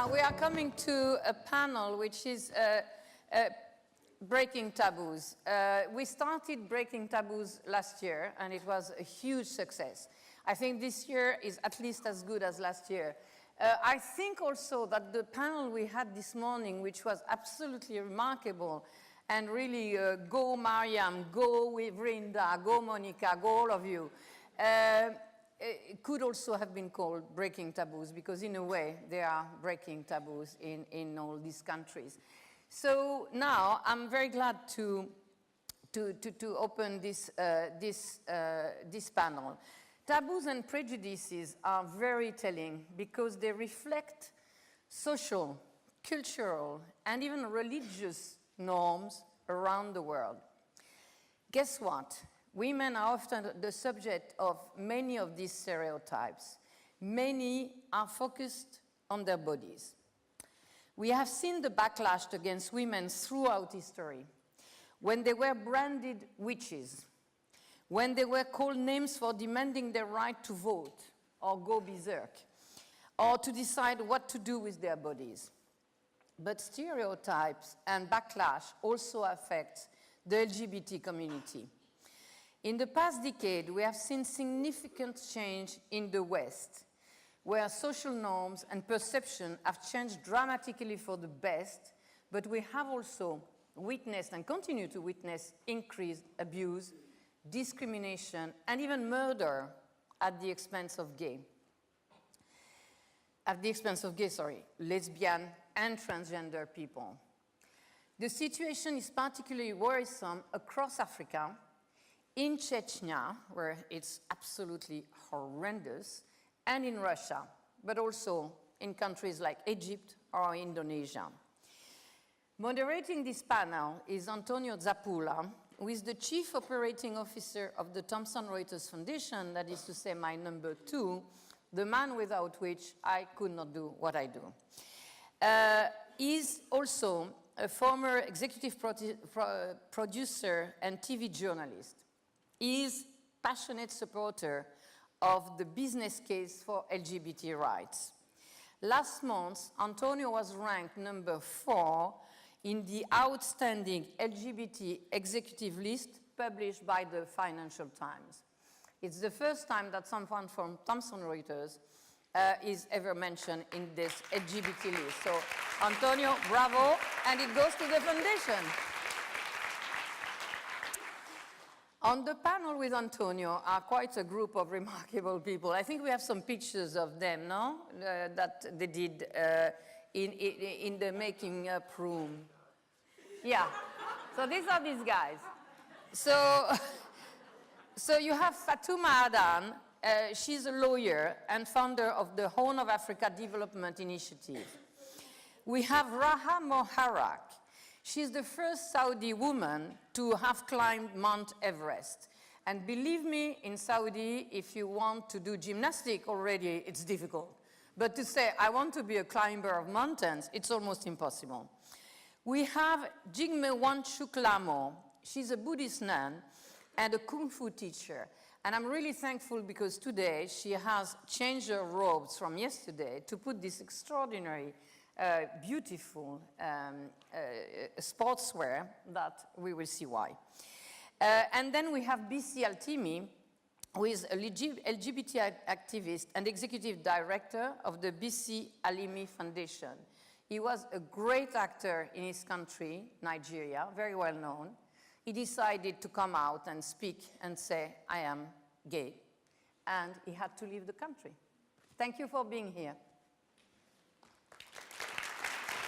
Now we are coming to a panel which is breaking taboos. We started breaking taboos last year and it was a huge success. I think this year is at least as good as last year. I think also that the panel we had this morning, which was absolutely remarkable, and really go Mariam, go Vrinda, go Monica, go all of you, it could also have been called breaking taboos, because in a way they are breaking taboos in all these countries. So now I'm very glad to open this panel. Taboos and prejudices are very telling because they reflect social, cultural, and even religious norms around the world. Guess what? Women are often the subject of many of these stereotypes. Many are focused on their bodies. We have seen the backlash against women throughout history, when they were branded witches, when they were called names for demanding their right to vote or go berserk, or to decide what to do with their bodies. But stereotypes and backlash also affect the LGBT community. In the past decade, we have seen significant change in the West, where social norms and perception have changed dramatically for the best, but we have also witnessed and continue to witness increased abuse, discrimination, and even murder at the expense of lesbian and transgender people. The situation is particularly worrisome across Africa, in Chechnya, where it's absolutely horrendous, and in Russia, but also in countries like Egypt or Indonesia. Moderating this panel is Antonio Zappula, who is the Chief Operating Officer of the Thomson Reuters Foundation, that is to say my number 2, the man without which I could not do what I do. He's also a former executive producer and TV journalist. He is a passionate supporter of the business case for LGBT rights. Last month, Antonio was ranked number 4 in the outstanding LGBT executive list published by the Financial Times. It's the first time that someone from Thomson Reuters is ever mentioned in this LGBT list. So, Antonio, bravo, and it goes to the foundation. On the panel with Antonio are quite a group of remarkable people. I think we have some pictures of them, no? That they did in the making up room. Yeah, so these are these guys. So you have Fatuma Adan. She's a lawyer and founder of the Horn of Africa Development Initiative. We have Raha Moharak. She's the first Saudi woman to have climbed Mount Everest. And believe me, in Saudi, if you want to do gymnastics already, it's difficult. But to say, I want to be a climber of mountains, it's almost impossible. We have Jigme Wanchuk Lamo. She's a Buddhist nun and a Kung Fu teacher. And I'm really thankful because today she has changed her robes from yesterday to put this extraordinary beautiful sportswear that we will see why. And then we have BC Altimi, who is a LGBT activist and executive director of the BC Alimi Foundation. He was a great actor in his country, Nigeria, very well known. He decided to come out and speak and say, I am gay. And he had to leave the country. Thank you for being here.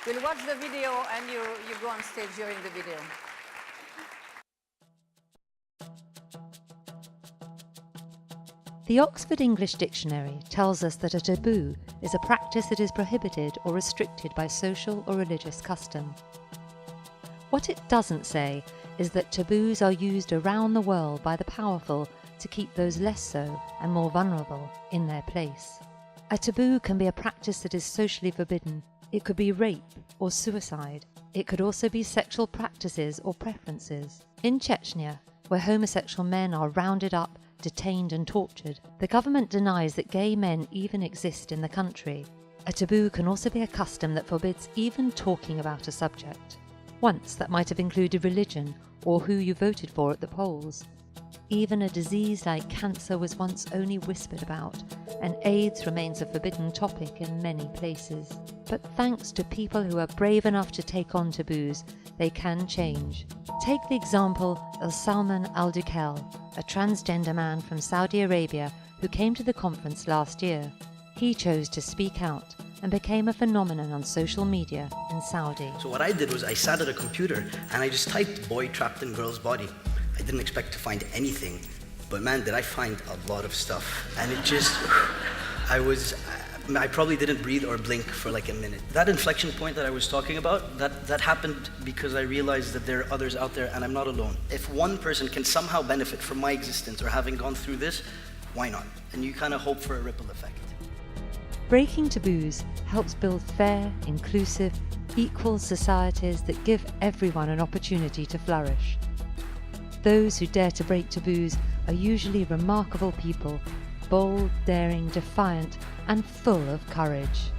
We'll watch the video and you go on stage during the video. The Oxford English Dictionary tells us that a taboo is a practice that is prohibited or restricted by social or religious custom. What it doesn't say is that taboos are used around the world by the powerful to keep those less so and more vulnerable in their place. A taboo can be a practice that is socially forbidden. It could be rape or suicide. It could also be sexual practices or preferences. In Chechnya, where homosexual men are rounded up, detained and tortured, the government denies that gay men even exist in the country. A taboo can also be a custom that forbids even talking about a subject. Once that might have included religion or who you voted for at the polls. Even a disease like cancer was once only whispered about, and AIDS remains a forbidden topic in many places. But thanks to people who are brave enough to take on taboos, they can change. Take the example of Salman al-Dukel, a transgender man from Saudi Arabia who came to the conference last year. He chose to speak out and became a phenomenon on social media in Saudi. So what I did was I sat at a computer and I just typed boy trapped in girl's body. I didn't expect to find anything, but man, did I find a lot of stuff. And it just, I probably didn't breathe or blink for like a minute. That inflection point that I was talking about, that happened because I realized that there are others out there and I'm not alone. If one person can somehow benefit from my existence or having gone through this, why not? And you kind of hope for a ripple effect. Breaking taboos helps build fair, inclusive, equal societies that give everyone an opportunity to flourish. Those who dare to break taboos are usually remarkable people, bold, daring, defiant, and full of courage.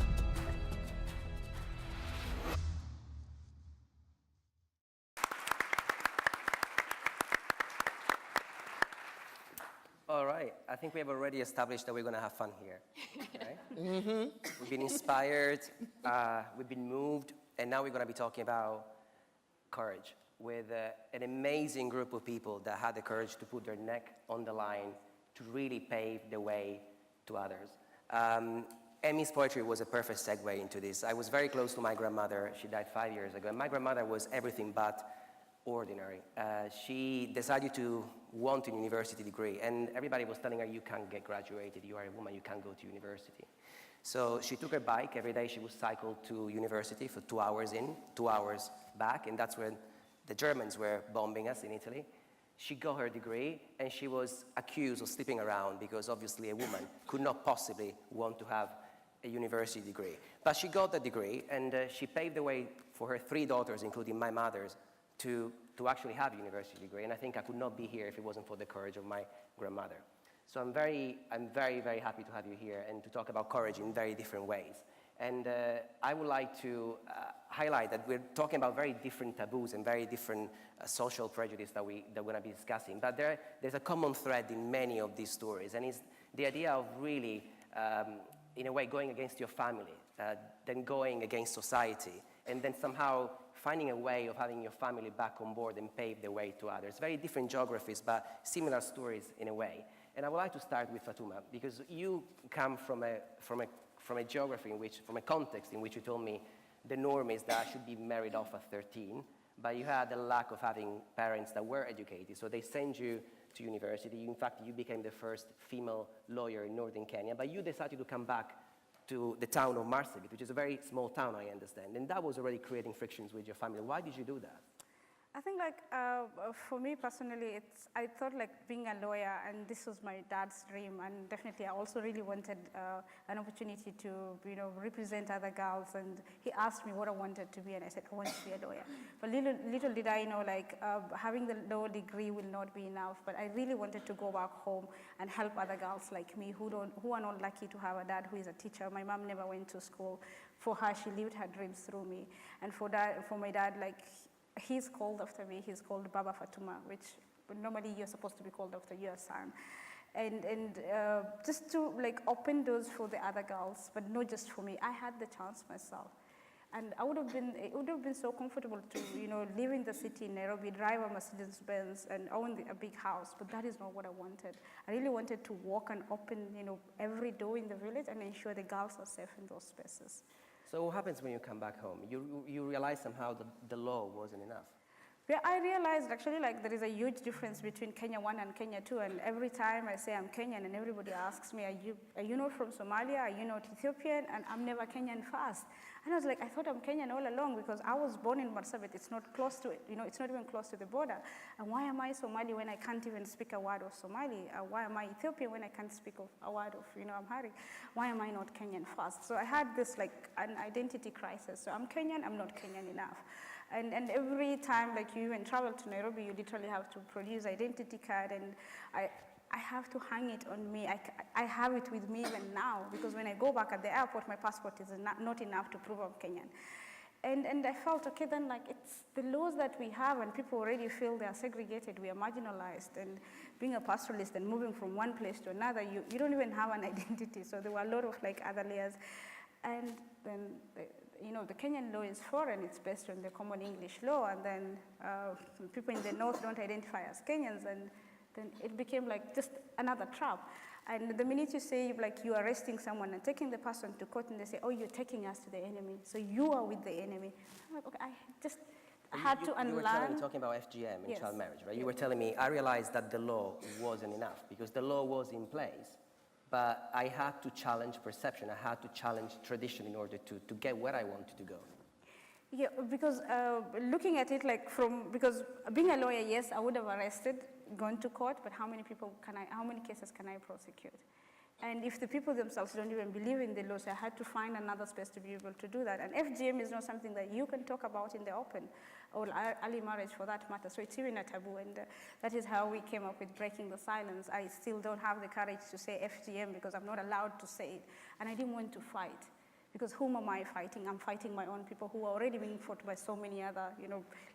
All right, I think we have already established that we're going to have fun here, right? We've been inspired, we've been moved, and now we're going to be talking about courage with an amazing group of people that had the courage to put their neck on the line to really pave the way to others. Emmy's poetry was a perfect segue into this. I was very close to my grandmother. She died 5 years ago, and my grandmother was everything but ordinary. She decided to want a university degree, and everybody was telling her, you can't get graduated, you are a woman, you can't go to university. So she took her bike, every day she would cycle to university for 2 hours in, 2 hours back, and that's when the Germans were bombing us in Italy. She got her degree, and she was accused of sleeping around because obviously a woman could not possibly want to have a university degree. But she got the degree, and she paved the way for her 3 daughters, including my mother's, to actually have a university degree. And I think I could not be here if it wasn't for the courage of my grandmother. So I'm very, very happy to have you here and to talk about courage in very different ways. And I would like to highlight that we're talking about very different taboos and very different social prejudice that we're going to be discussing. But there's a common thread in many of these stories, and it's the idea of really, in a way, going against your family, then going against society, and then somehow finding a way of having your family back on board and pave the way to others. Very different geographies, but similar stories in a way. And I would like to start with Fatuma, because you come from a geography from a context in which you told me the norm is that I should be married off at 13, but you had the lack of having parents that were educated, so they send you to university. In fact, you became the first female lawyer in northern Kenya, but you decided to come back to the town of Marsabit, which is a very small town, I understand, and that was already creating frictions with your family. Why did you do that? I think for me personally, I thought being a lawyer, and this was my dad's dream, and definitely I also really wanted an opportunity to represent other girls, and he asked me what I wanted to be, and I said I want to be a lawyer. But little did I know having the law degree will not be enough, but I really wanted to go back home and help other girls like me who are not lucky to have a dad who is a teacher. My mom never went to school. For her, she lived her dreams through me, and for my dad, he's called after me. He's called Baba Fatuma, which normally you're supposed to be called after your son. And just to open doors for the other girls, but not just for me. I had the chance myself. And it would have been so comfortable to live in the city in Nairobi, drive a Mercedes-Benz and own a big house, but that is not what I wanted. I really wanted to walk and open every door in the village and ensure the girls are safe in those spaces. So what happens when you come back home? You realize somehow that the law wasn't enough. Yeah, I realized actually there is a huge difference between Kenya 1 and Kenya 2, and every time I say I'm Kenyan and everybody asks me, are you not from Somalia, are you not Ethiopian? And I'm never Kenyan first. And I was I thought I'm Kenyan all along because I was born in Marsabit. It's not close to it, it's not even close to the border. And why am I Somali when I can't even speak a word of Somali? Why am I Ethiopian when I can't speak a word of Amharic? Why am I not Kenyan first? So I had this an identity crisis. So I'm Kenyan, I'm not Kenyan enough. And every time you even travel to Nairobi, you literally have to produce identity card. And I have to hang it on me. I have it with me even now, because when I go back at the airport, my passport is not enough to prove I'm Kenyan. And I felt, okay, then like it's the laws that we have, and people already feel they are segregated, we are marginalized, and being a pastoralist and moving from one place to another, you don't even have an identity. So there were a lot of like other layers. And then, the Kenyan law is foreign, it's based on the common English law, and then people in the north don't identify as Kenyans, and then it became like just another trap. And the minute you say like you're arresting someone and taking the person to court, and they say, oh, you're taking us to the enemy, so you are with the enemy. I'm like, okay, I had to unlearn. You were talking about FGM and child marriage, right? You were telling me, I realized that the law wasn't enough, because the law was in place, but I had to challenge perception, I had to challenge tradition in order to get where I wanted to go. Yeah, because looking at it like because being a lawyer, yes, I would have arrested, gone to court, but how many cases can I prosecute? And if the people themselves don't even believe in the laws, I had to find another space to be able to do that. And FGM is not something that you can talk about in the open, or early marriage for that matter. So it's even a taboo, and that is how we came up with breaking the silence. I still don't have the courage to say FGM because I'm not allowed to say it. And I didn't want to fight. Because whom am I fighting? I'm fighting my own people who are already being fought by so many other,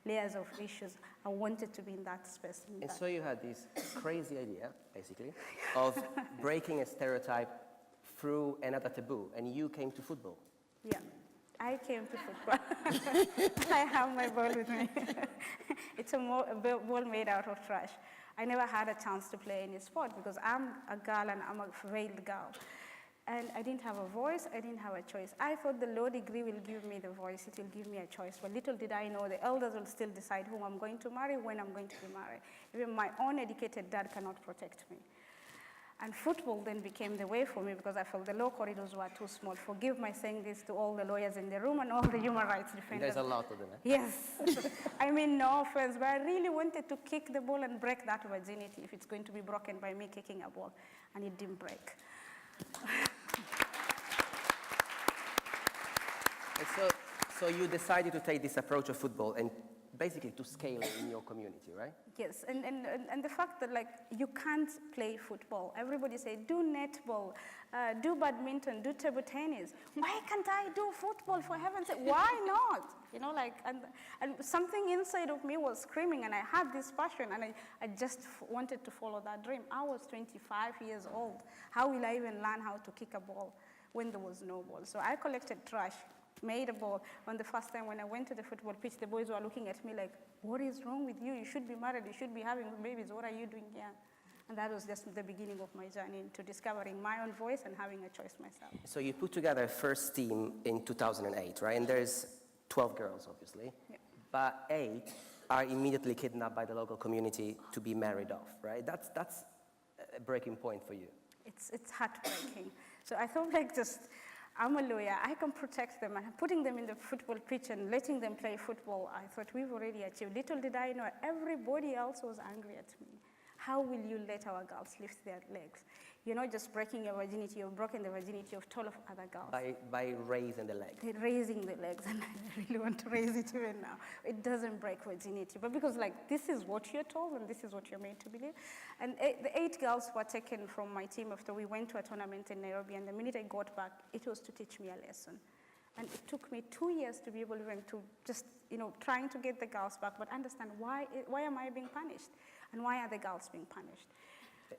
layers of issues. I wanted to be in that space. And so you had this crazy idea, basically, of breaking a stereotype through another taboo, and you came to football. Yeah, I came to football. I have my ball with me. It's a ball made out of trash. I never had a chance to play any sport because I'm a girl and I'm a veiled girl. And I didn't have a voice, I didn't have a choice. I thought the law degree will give me the voice, it will give me a choice. But little did I know the elders will still decide whom I'm going to marry, when I'm going to be married. Even my own educated dad cannot protect me. And football then became the way for me because I felt the law corridors were too small. Forgive my saying this to all the lawyers in the room and all the human rights defenders. There's a lot of them, eh? Yes. I mean, no offense, but I really wanted to kick the ball and break that virginity if it's going to be broken by me kicking a ball. And it didn't break. And so you decided to take this approach of football and basically to scale it in your community, right? Yes, and the fact that like you can't play football. Everybody say, do netball, do badminton, do table tennis. Why can't I do football, for heaven's sake? Why not? And something inside of me was screaming, and I had this passion, and I just wanted to follow that dream. I was 25 years old. How will I even learn how to kick a ball when there was no ball? So I collected trash, made a ball. On the first time when I went to the football pitch, the boys were looking at me like, what is wrong with you? You should be married, you should be having babies, what are you doing here? And that was just the beginning of my journey into discovering my own voice and having a choice myself. So you put together a first team in 2008, right? And there's 12 girls, obviously, yeah. But 8 are immediately kidnapped by the local community to be married off, right? That's a breaking point for you. It's heartbreaking. So I thought like I'm a lawyer, I can protect them, and putting them in the football pitch and letting them play football, I thought we've already achieved. Little did I know, everybody else was angry at me. How will you let our girls lift their legs? You're not just breaking your virginity, you've broken the virginity of 12 other girls. By raising the legs. They're raising the legs, and I really want to raise it even now. It doesn't break virginity, but because like this is what you're told and this is what you're made to believe. And the 8 girls were taken from my team after we went to a tournament in Nairobi, and the minute I got back, it was to teach me a lesson. And it took me 2 years to be able even to just, trying to get the girls back, but understand why am I being punished? And why are the girls being punished?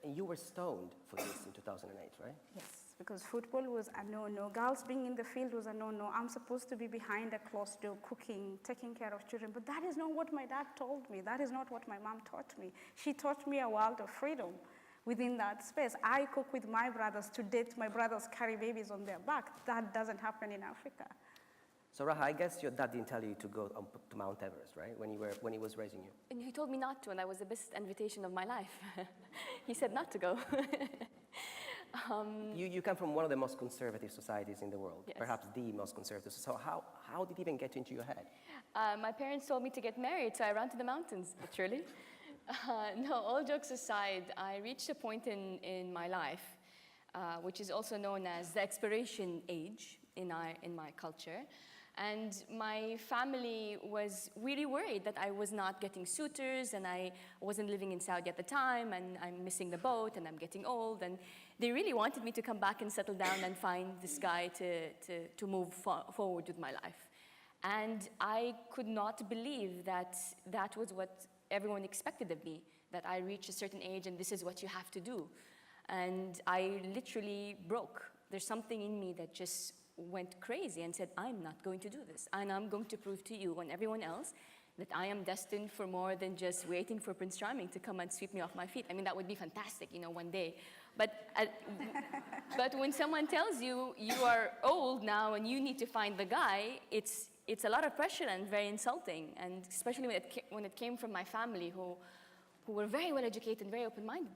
And you were stoned for this in 2008, right? Yes, because football was a no-no. Girls being in the field was a no-no. I'm supposed to be behind a closed door, cooking, taking care of children. But that is not what my dad told me. That is not what my mom taught me. She taught me a world of freedom within that space. I cook with my brothers to date. My brothers carry babies on their back. That doesn't happen in Africa. So Raha, I guess your dad didn't tell you to go to Mount Everest, right? When he was raising you. And he told me not to, and that was the best invitation of my life. He said not to go. You come from one of the most conservative societies in the world, yes. Perhaps the most conservative. So how did it even get into your head? My parents told me to get married, so I ran to the mountains, literally. No, all jokes aside, I reached a point in my life, which is also known as the expiration age in my culture. And my family was really worried that I was not getting suitors, and I wasn't living in Saudi at the time, and I'm missing the boat, and I'm getting old. And they really wanted me to come back and settle down and find this guy to move forward with my life. And I could not believe that that was what everyone expected of me, that I reached a certain age and this is what you have to do. And I literally broke. There's something in me that just went crazy and said, I'm not going to do this. And I'm going to prove to you and everyone else that I am destined for more than just waiting for Prince Charming to come and sweep me off my feet. I mean, that would be fantastic, one day. But when someone tells you, you are old now and you need to find the guy, it's a lot of pressure and very insulting. And especially when it came from my family, who were very well educated and very open-minded,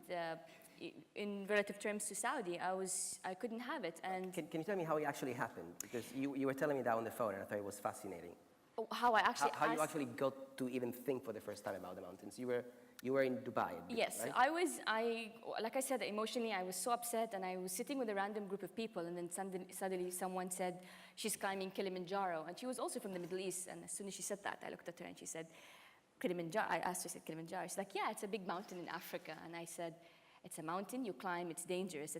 in relative terms to Saudi, I couldn't have it. And can you tell me how it actually happened? Because you were telling me that on the phone, and I thought it was fascinating. How I actually how you actually got to even think for the first time about the mountains. You were in Dubai. Yes, right? Like I said, emotionally, I was so upset, and I was sitting with a random group of people, and then suddenly someone said she's climbing Kilimanjaro, and she was also from the Middle East. And as soon as she said that, I looked at her and she said, Kilimanjaro. I asked her, I said, Kilimanjaro. She's like, yeah, it's a big mountain in Africa. And I said, it's a mountain, you climb, it's dangerous,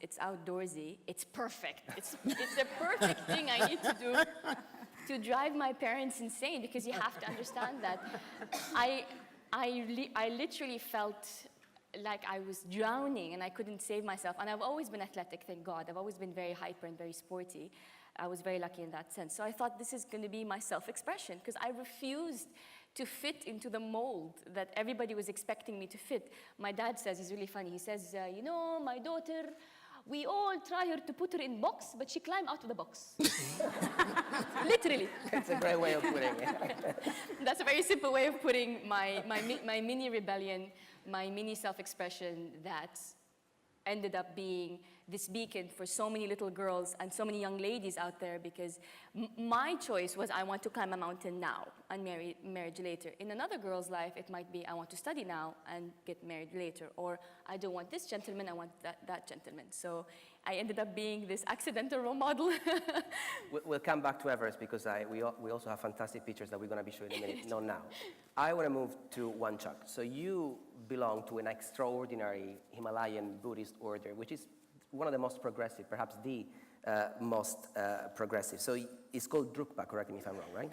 it's outdoorsy, it's perfect. It's the perfect thing I need to do to drive my parents insane, because you have to understand that I literally felt like I was drowning and I couldn't save myself. And I've always been athletic, thank God. I've always been very hyper and very sporty. I was very lucky in that sense. So I thought this is going to be my self-expression, because I refused to fit into the mold that everybody was expecting me to fit. My dad says, he's really funny, he says, my daughter, we all try her to put her in box, but she climbed out of the box. Literally. That's a great way of putting it. That's a very simple way of putting my mini rebellion, my mini self-expression that ended up being this beacon for so many little girls and so many young ladies out there, because my choice was I want to climb a mountain now and marriage later. In another girl's life, it might be I want to study now and get married later, or I don't want this gentleman, I want that gentleman. So I ended up being this accidental role model. We'll come back to Everest, because we also have fantastic pictures that we're going to be showing in a minute, not now. I want to move to Wanchak. So you belong to an extraordinary Himalayan Buddhist order, which is one of the most progressive, perhaps the most progressive. So it's called Drukpa, correct me if I'm wrong, right?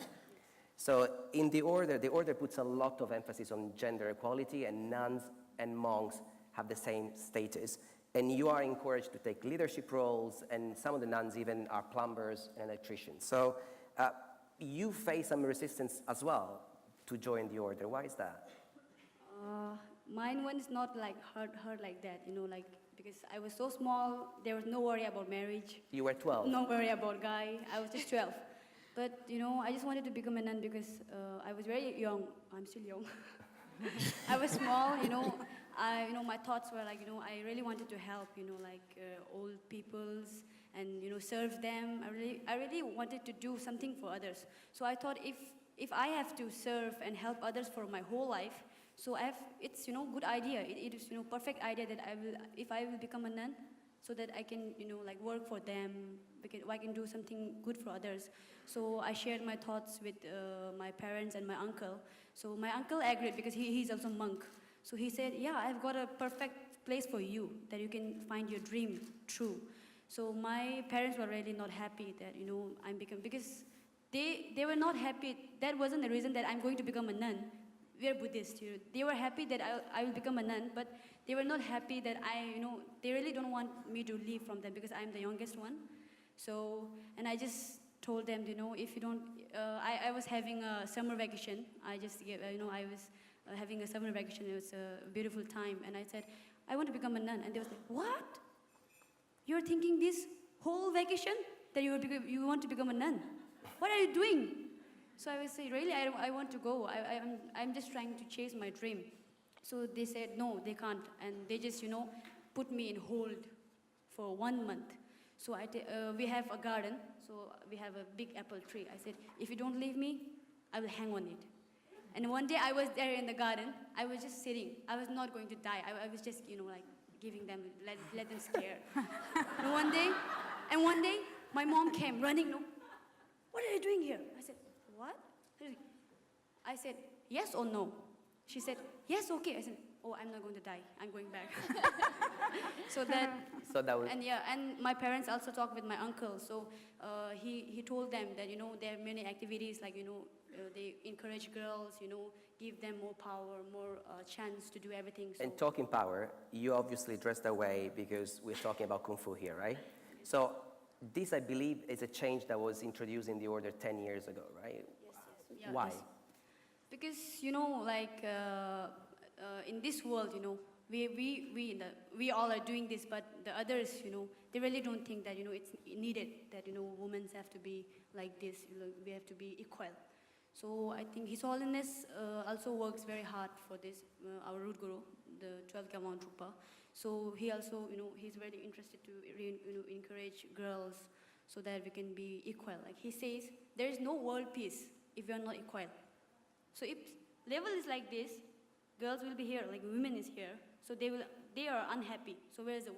So in the order puts a lot of emphasis on gender equality, and nuns and monks have the same status. And you are encouraged to take leadership roles, and some of the nuns even are plumbers and electricians. So you face some resistance as well to join the order. Why is that? Mine was not like hard like that, because I was so small, there was no worry about marriage. You were 12? No worry about guy, I was just 12. But, I just wanted to become a nun because I was very young. I'm still young. I was small, my thoughts were like, I really wanted to help, old peoples and, serve them. I really wanted to do something for others. So I thought if I have to serve and help others for my whole life, so it's, good idea. It is, perfect idea that if I will become a nun, so that I can, work for them, because I can do something good for others. So I shared my thoughts with my parents and my uncle. So my uncle agreed, because he's also a monk. So he said, yeah, I've got a perfect place for you, that you can find your dream true. So my parents were really not happy that, because they were not happy. That wasn't the reason that I'm going to become a nun. We are Buddhist. They were happy that I will become a nun, but they were not happy that they really don't want me to leave from them, because I'm the youngest one. So, and I just told them, if you don't, I was having a summer vacation. I was having a summer vacation. It was a beautiful time. And I said, I want to become a nun. And they was like, what? You're thinking this whole vacation that you want to become a nun? What are you doing? So I would say, really, I want to go. I'm just trying to chase my dream. So they said, no, they can't. And they just, put me in hold for 1 month. So we have a garden. So we have a big apple tree. I said, if you don't leave me, I will hang on it. And one day I was there in the garden. I was just sitting. I was not going to die. I was just, giving them, let them scare. And one day, my mom came running. What are you doing here? I said, what? I said, yes or no? She said, yes, okay. I said, oh, I'm not going to die. I'm going back. So that was... And my parents also talked with my uncle. So he told them that, there are many activities like, they encourage girls, give them more power, more chance to do everything. So. And talking power, you obviously dressed that way because we're talking about Kung Fu here, right? So this, I believe, is a change that was introduced in the order 10 years ago, right? Yes. Yeah, why? yes. Because, in this world, we all are doing this, but the others, they really don't think that, it's needed, that, women have to be like this, we have to be equal. So I think His Holiness also works very hard for this, our root guru, the 12th Command Trooper. So he also, he's very interested to encourage girls so that we can be equal. Like he says, there is no world peace if we are not equal. So if level is like this, girls will be here, like women is here, so they are unhappy. So where is the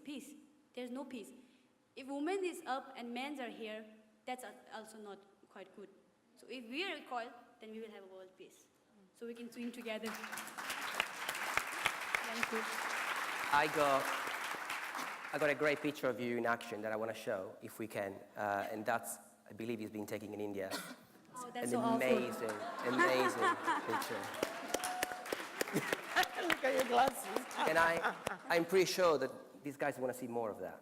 peace? There's no peace. If women is up and men are here, that's also not quite good. So if we are equal, then we will have a world peace. So we can swim together. Thank you. I got a great picture of you in action that I want to show, if we can. And that's, I believe, is being taken in India. Oh, that's an so amazing picture. Look at your glasses. And I'm pretty sure that these guys want to see more of that.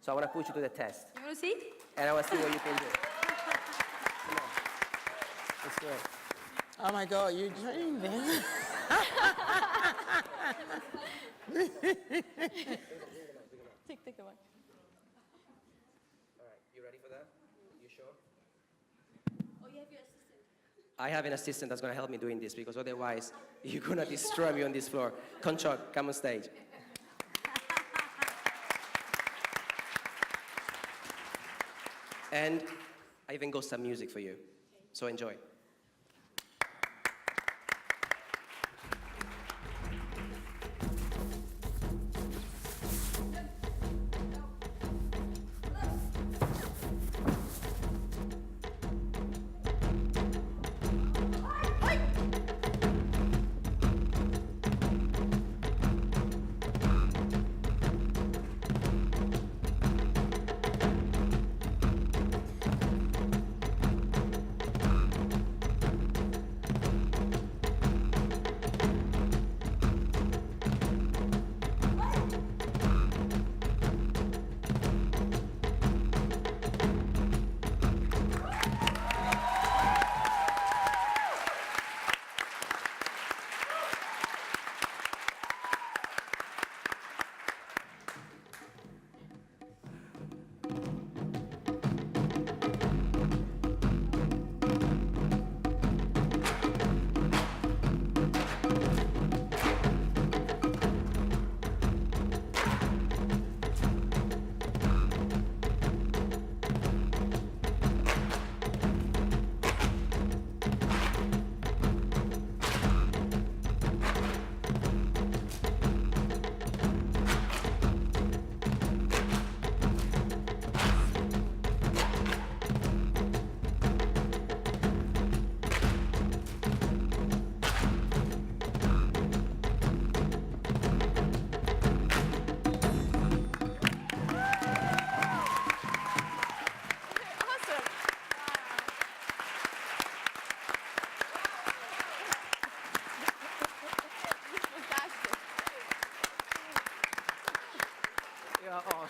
So I want to put you to the test. You want to see? And I want to see what you can do. Come on. Let's do it. Oh my God, you're doing this? Take the one. All right, you ready for that? You sure? Oh, you have your assistant. I have an assistant that's going to help me doing this because otherwise you're going to destroy me on this floor. Conchok, come on stage. And I even got some music for you, so enjoy.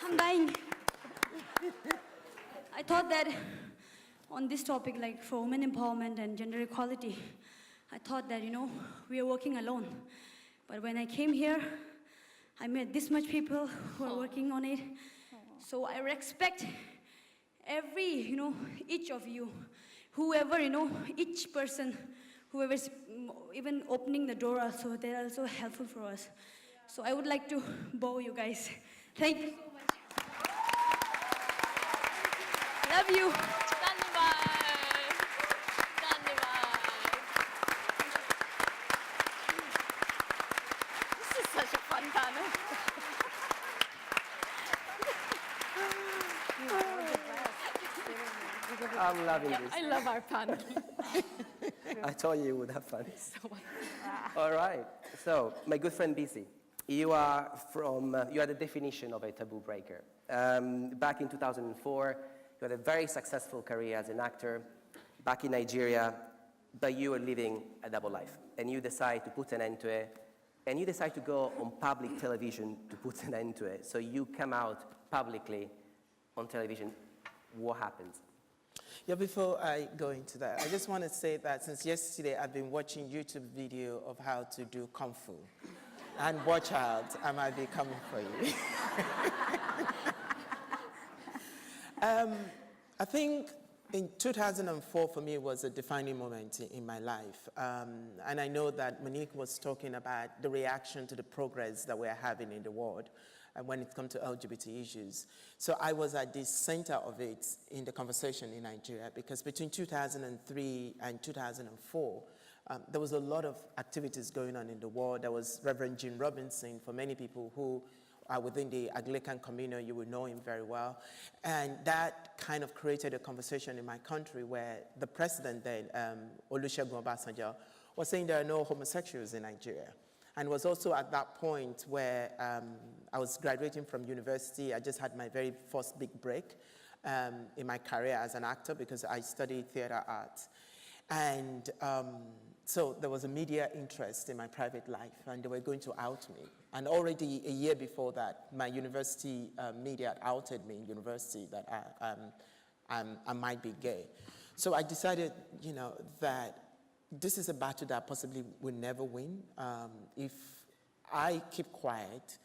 I'm dying. I thought that on this topic, like for women empowerment and gender equality, I thought that, we are working alone. But when I came here, I met this much people who are working on it. So I respect every, each of you, whoever, each person, whoever's even opening the door also, they're also helpful for us. So I would like to bow you guys. Thank you so much. Love you. This is such a fun panel. I'm loving this. I love our panel. I told you would have fun. All right. So, my good friend BC, you are the definition of a taboo breaker. Back in 2004, you had a very successful career as an actor back in Nigeria, but you were living a double life, and you decide to put an end to it, and you decide to go on public television to put an end to it. So you come out publicly on television. What happens? Yeah, before I go into that, I just want to say that since yesterday I've been watching YouTube video of how to do Kung Fu. And watch out, I might be coming for you. I think in 2004 for me was a defining moment in my life. And I know that Monique was talking about the reaction to the progress that we're having in the world when it comes to LGBT issues. So I was at the center of it in the conversation in Nigeria, because between 2003 and 2004, there was a lot of activities going on in the world. There was Reverend Jim Robinson, for many people who are within the Anglican community, you will know him very well. And that kind of created a conversation in my country where the president then, Olusegun Obasanjo, was saying there are no homosexuals in Nigeria. And it was also at that point where I was graduating from university. I just had my very first big break in my career as an actor, because I studied theater arts. And so there was a media interest in my private life, and they were going to out me. And already a year before that, my university media outed me in university that I might be gay. So I decided, that this is a battle that possibly will never win. If I keep quiet,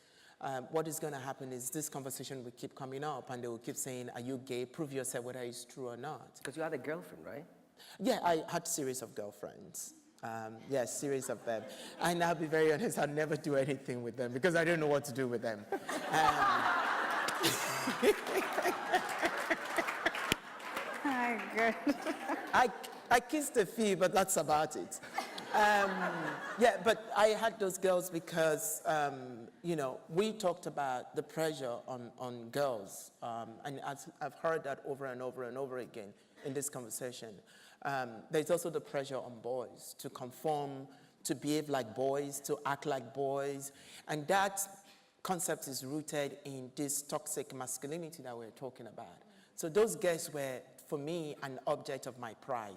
what is going to happen is this conversation will keep coming up, and they will keep saying, are you gay? Prove yourself whether it's true or not. Because you had a girlfriend, right? Yeah, I had a series of girlfriends. Yeah, a series of them. And I'll be very honest, I'll never do anything with them because I don't know what to do with them. My God. I kissed a few, but that's about it. Yeah, but I had those girls because, we talked about the pressure on girls. And I've heard that over and over and over again in this conversation. There's also the pressure on boys to conform, to behave like boys, to act like boys. And that concept is rooted in this toxic masculinity that we're talking about. So those girls were, for me, an object of my pride.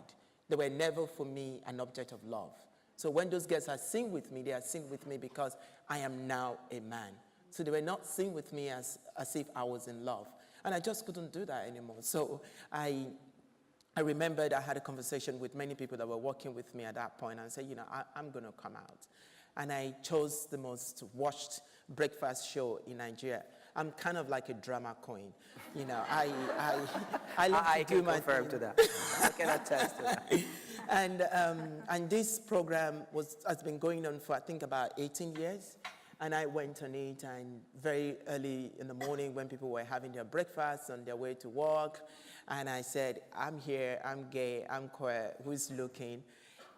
They were never, for me, an object of love. So when those girls are seen with me, they are seen with me because I am now a man. So they were not seen with me as if I was in love. And I just couldn't do that anymore. So I remembered I had a conversation with many people that were working with me at that point, and I said, I'm going to come out. And I chose the most watched breakfast show in Nigeria. I'm kind of like a drama queen. I love to do my thing. I can confirm to that. I can attest to that. And this program has been going on for, I think, about 18 years. And I went on it, and very early in the morning when people were having their breakfast on their way to work, and I said, I'm here, I'm gay, I'm queer, who's looking?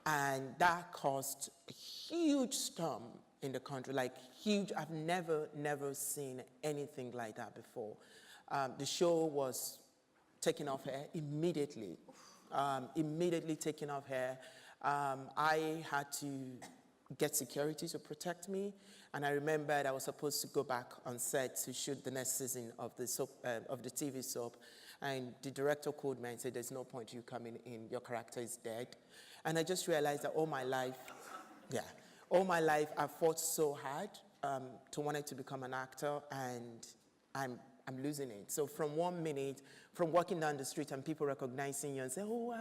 And that caused a huge storm in the country, like huge. I've never seen anything like that before. The show was taken off air immediately, taken off air. I had to get security to protect me. And I remembered I was supposed to go back on set to shoot the next season of the TV soap. And the director called me and said, there's no point you coming in, your character is dead. And I just realized that all my life I fought so hard to wanting to become an actor, and I'm losing it. So from 1 minute, from walking down the street and people recognizing you and saying,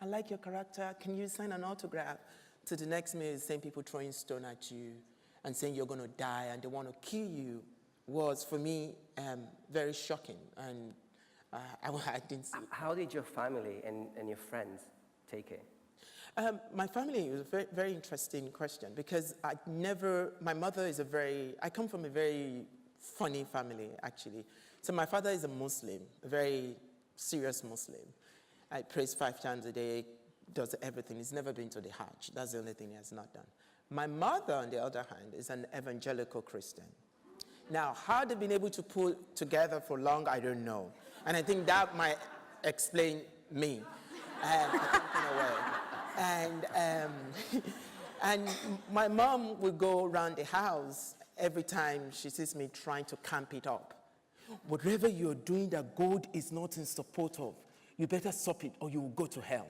I like your character, can you sign an autograph? To the next minute, same people throwing stone at you and saying you're going to die and they want to kill you, was for me very shocking. And I didn't see it. How did your family and your friends take it? My family was a very, very interesting question, because my mother is I come from a very funny family, actually. So my father is a Muslim, a very serious Muslim. I prays 5 times a day, does everything. He's never been to the Hajj. That's the only thing he has not done. My mother, on the other hand, is an evangelical Christian. Now, how they've been able to pull together for long, I don't know. And I think that might explain me, in a way. And my mom would go around the house every time she sees me trying to camp it up. Whatever you're doing that God is not in support of, you better stop it or you will go to hell.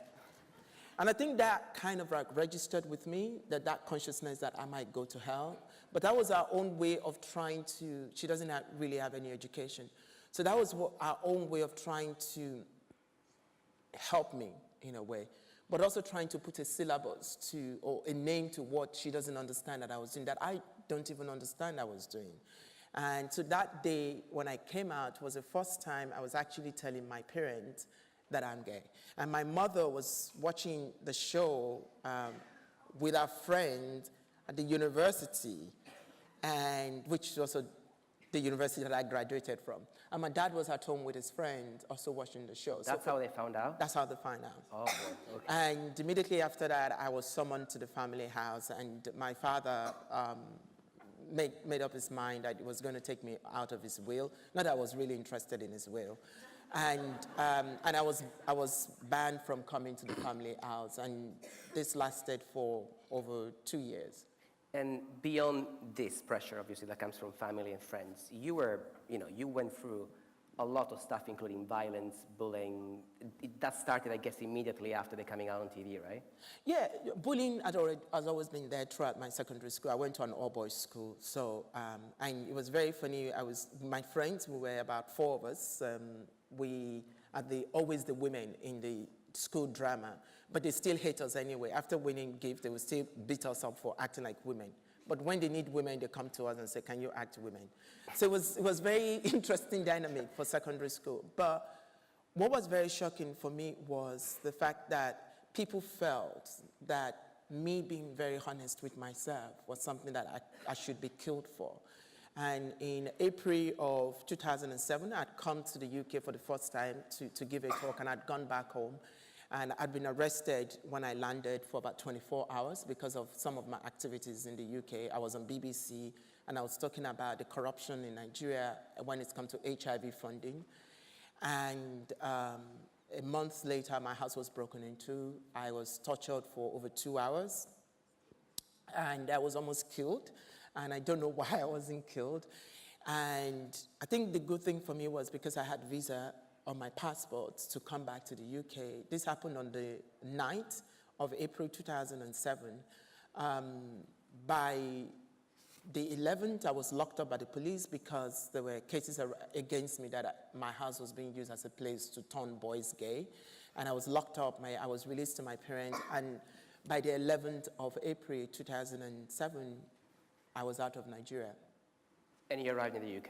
And I think that kind of like registered with me, that consciousness that I might go to hell. But that was our own way of trying to, she doesn't really have any education. So that was our own way of trying to help me in a way. But also trying to put a syllabus to, or a name to what she doesn't understand that I was doing, that I don't even understand I was doing. And so that day when I came out was the first time I was actually telling my parents that I'm gay. And my mother was watching the show with our friend at the university, and which was also the university that I graduated from. And my dad was at home with his friend, also watching the show. That's how they found out? That's how they found out. Oh, okay. And immediately after that, I was summoned to the family house, and my father made up his mind that he was going to take me out of his will. Not that I was really interested in his will. And I was banned from coming to the family house, and this lasted for over 2 years. And beyond this pressure, obviously, that comes from family and friends, you went through a lot of stuff, including violence, bullying. That started, I guess, immediately after the coming out on TV, right? Yeah, bullying has always been there throughout my secondary school. I went to an all-boys school, so, and it was very funny. My friends, we were about 4 of us. We are always the women in the school drama, but they still hate us anyway. After winning gifts, they will still beat us up for acting like women. But when they need women, they come to us and say, can you act women? So it was very interesting dynamic for secondary school. But what was very shocking for me was the fact that people felt that me being very honest with myself was something that I should be killed for. And in April of 2007, I'd come to the UK for the first time to give a talk, and I'd gone back home. And I'd been arrested when I landed for about 24 hours because of some of my activities in the UK. I was on BBC, and I was talking about the corruption in Nigeria when it comes to HIV funding. And a month later, my house was broken into. I was tortured for over 2 hours, and I was almost killed. And I don't know why I wasn't killed. And I think the good thing for me was because I had visa on my passport to come back to the UK. This happened on the 9th of April 2007. By the 11th, I was locked up by the police because there were cases against me that my house was being used as a place to turn boys gay. And I was locked up. I was released to my parents. And by the 11th of April 2007, I was out of Nigeria. And you arrived in the UK?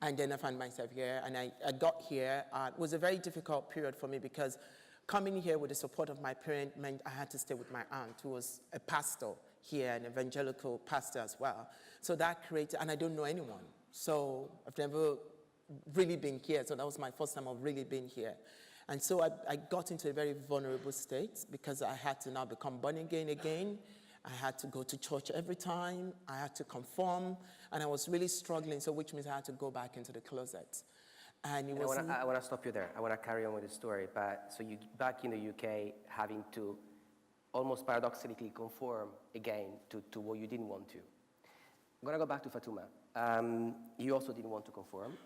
And then I found myself here, and I got here. It was a very difficult period for me because coming here with the support of my parents meant I had to stay with my aunt, who was a pastor here, an evangelical pastor as well. So that created, and I don't know anyone. So I've never really been here, so that was my first time of really being here. And so I got into a very vulnerable state because I had to now become born again. I had to go to church every time. I had to conform, and I was really struggling, so which means I had to go back into the closet. And I want to stop you there. I want to carry on with the story. But so you back in the UK, having to almost paradoxically conform again to what you didn't want to. I'm going to go back to Fatuma. You also didn't want to conform,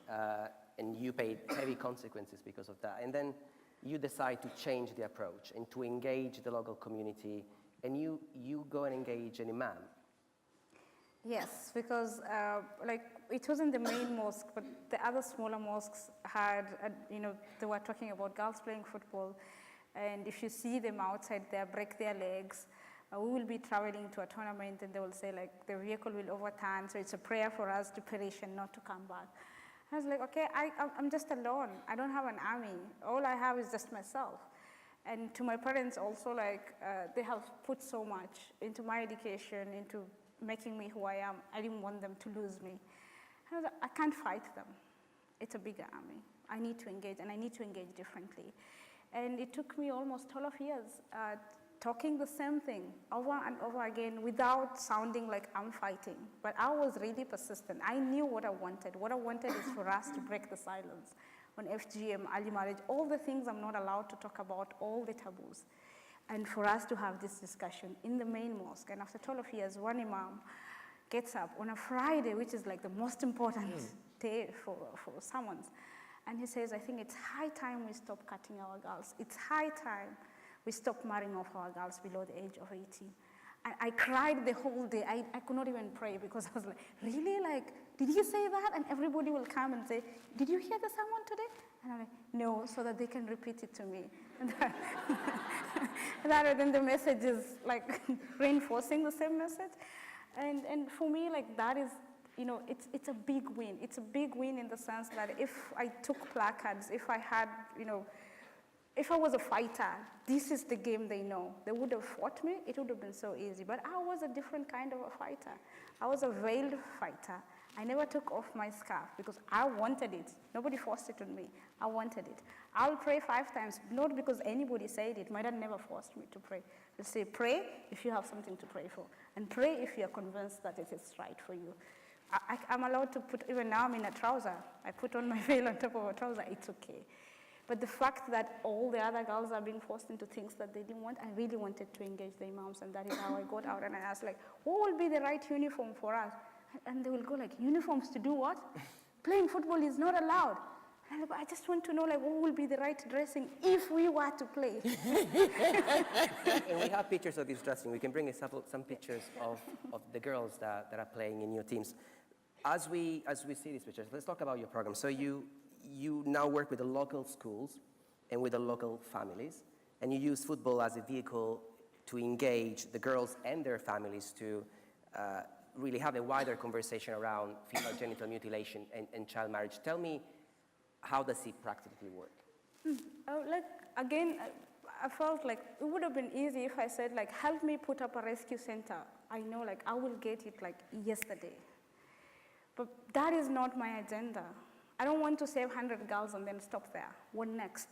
and you paid heavy consequences because of that. And then you decide to change the approach and to engage the local community. And you go and engage an imam. Yes, because it wasn't the main mosque, but the other smaller mosques had, they were talking about girls playing football. And if you see them outside there, break their legs, we will be traveling to a tournament, and they will say, the vehicle will overturn, so it's a prayer for us to perish and not to come back. I was like, okay, I'm just alone. I don't have an army. All I have is just myself. And to my parents also, they have put so much into my education, into making me who I am. I didn't want them to lose me. I was like, I can't fight them. It's a bigger army. I need to engage, and I need to engage differently. And it took me almost 12 years talking the same thing over and over again without sounding like I'm fighting. But I was really persistent. I knew what I wanted. What I wanted is for us to break the silence. on FGM, early marriage, all the things I'm not allowed to talk about, all the taboos. And for us to have this discussion in the main mosque, and after 12 years, one imam gets up on a Friday, which is like the most important day for summons, and he says, I think it's high time we stop cutting our girls. It's high time we stop marrying off our girls below the age of 18. And I cried the whole day. I could not even pray because I was like, really? Like, did you say that? And everybody will come and say, did you hear the sermon today? And I'm like, no, so that they can repeat it to me. And then the message is like reinforcing the same message. And for me, like that is, you know, it's a big win. It's a big win in the sense that if I took placards, if I had, you know, if I was a fighter, this is the game they know. They would have fought me, it would have been so easy. But I was a different kind of a fighter. I was a veiled fighter. I never took off my scarf because I wanted it. Nobody forced it on me. I wanted it. I'll pray 5 times, not because anybody said it. My dad never forced me to pray. He'll say, pray if you have something to pray for, and pray if you're convinced that it is right for you. I'm allowed to put, even now I'm in a trouser. I put on my veil on top of a trouser, it's okay. But the fact that all the other girls are being forced into things that they didn't want, I really wanted to engage the imams, and that is how I got out. And I asked, like, what will be the right uniform for us? And they will go, like, uniforms to do what? Playing football is not allowed. And I go, I just want to know, like, what will be the right dressing if we were to play? And we have pictures of this dressing. We can bring some pictures of the girls that are playing in your teams. As we see these pictures, let's talk about your program. So you now work with the local schools and with the local families, and you use football as a vehicle to engage the girls and their families to really have a wider conversation around female genital mutilation and child marriage. Tell me, how does it practically work? Like, again, I felt like it would have been easy if I said, like, help me put up a rescue center. I know, like, I will get it, like, yesterday. But that is not my agenda. I don't want to save 100 girls and then stop there. What next?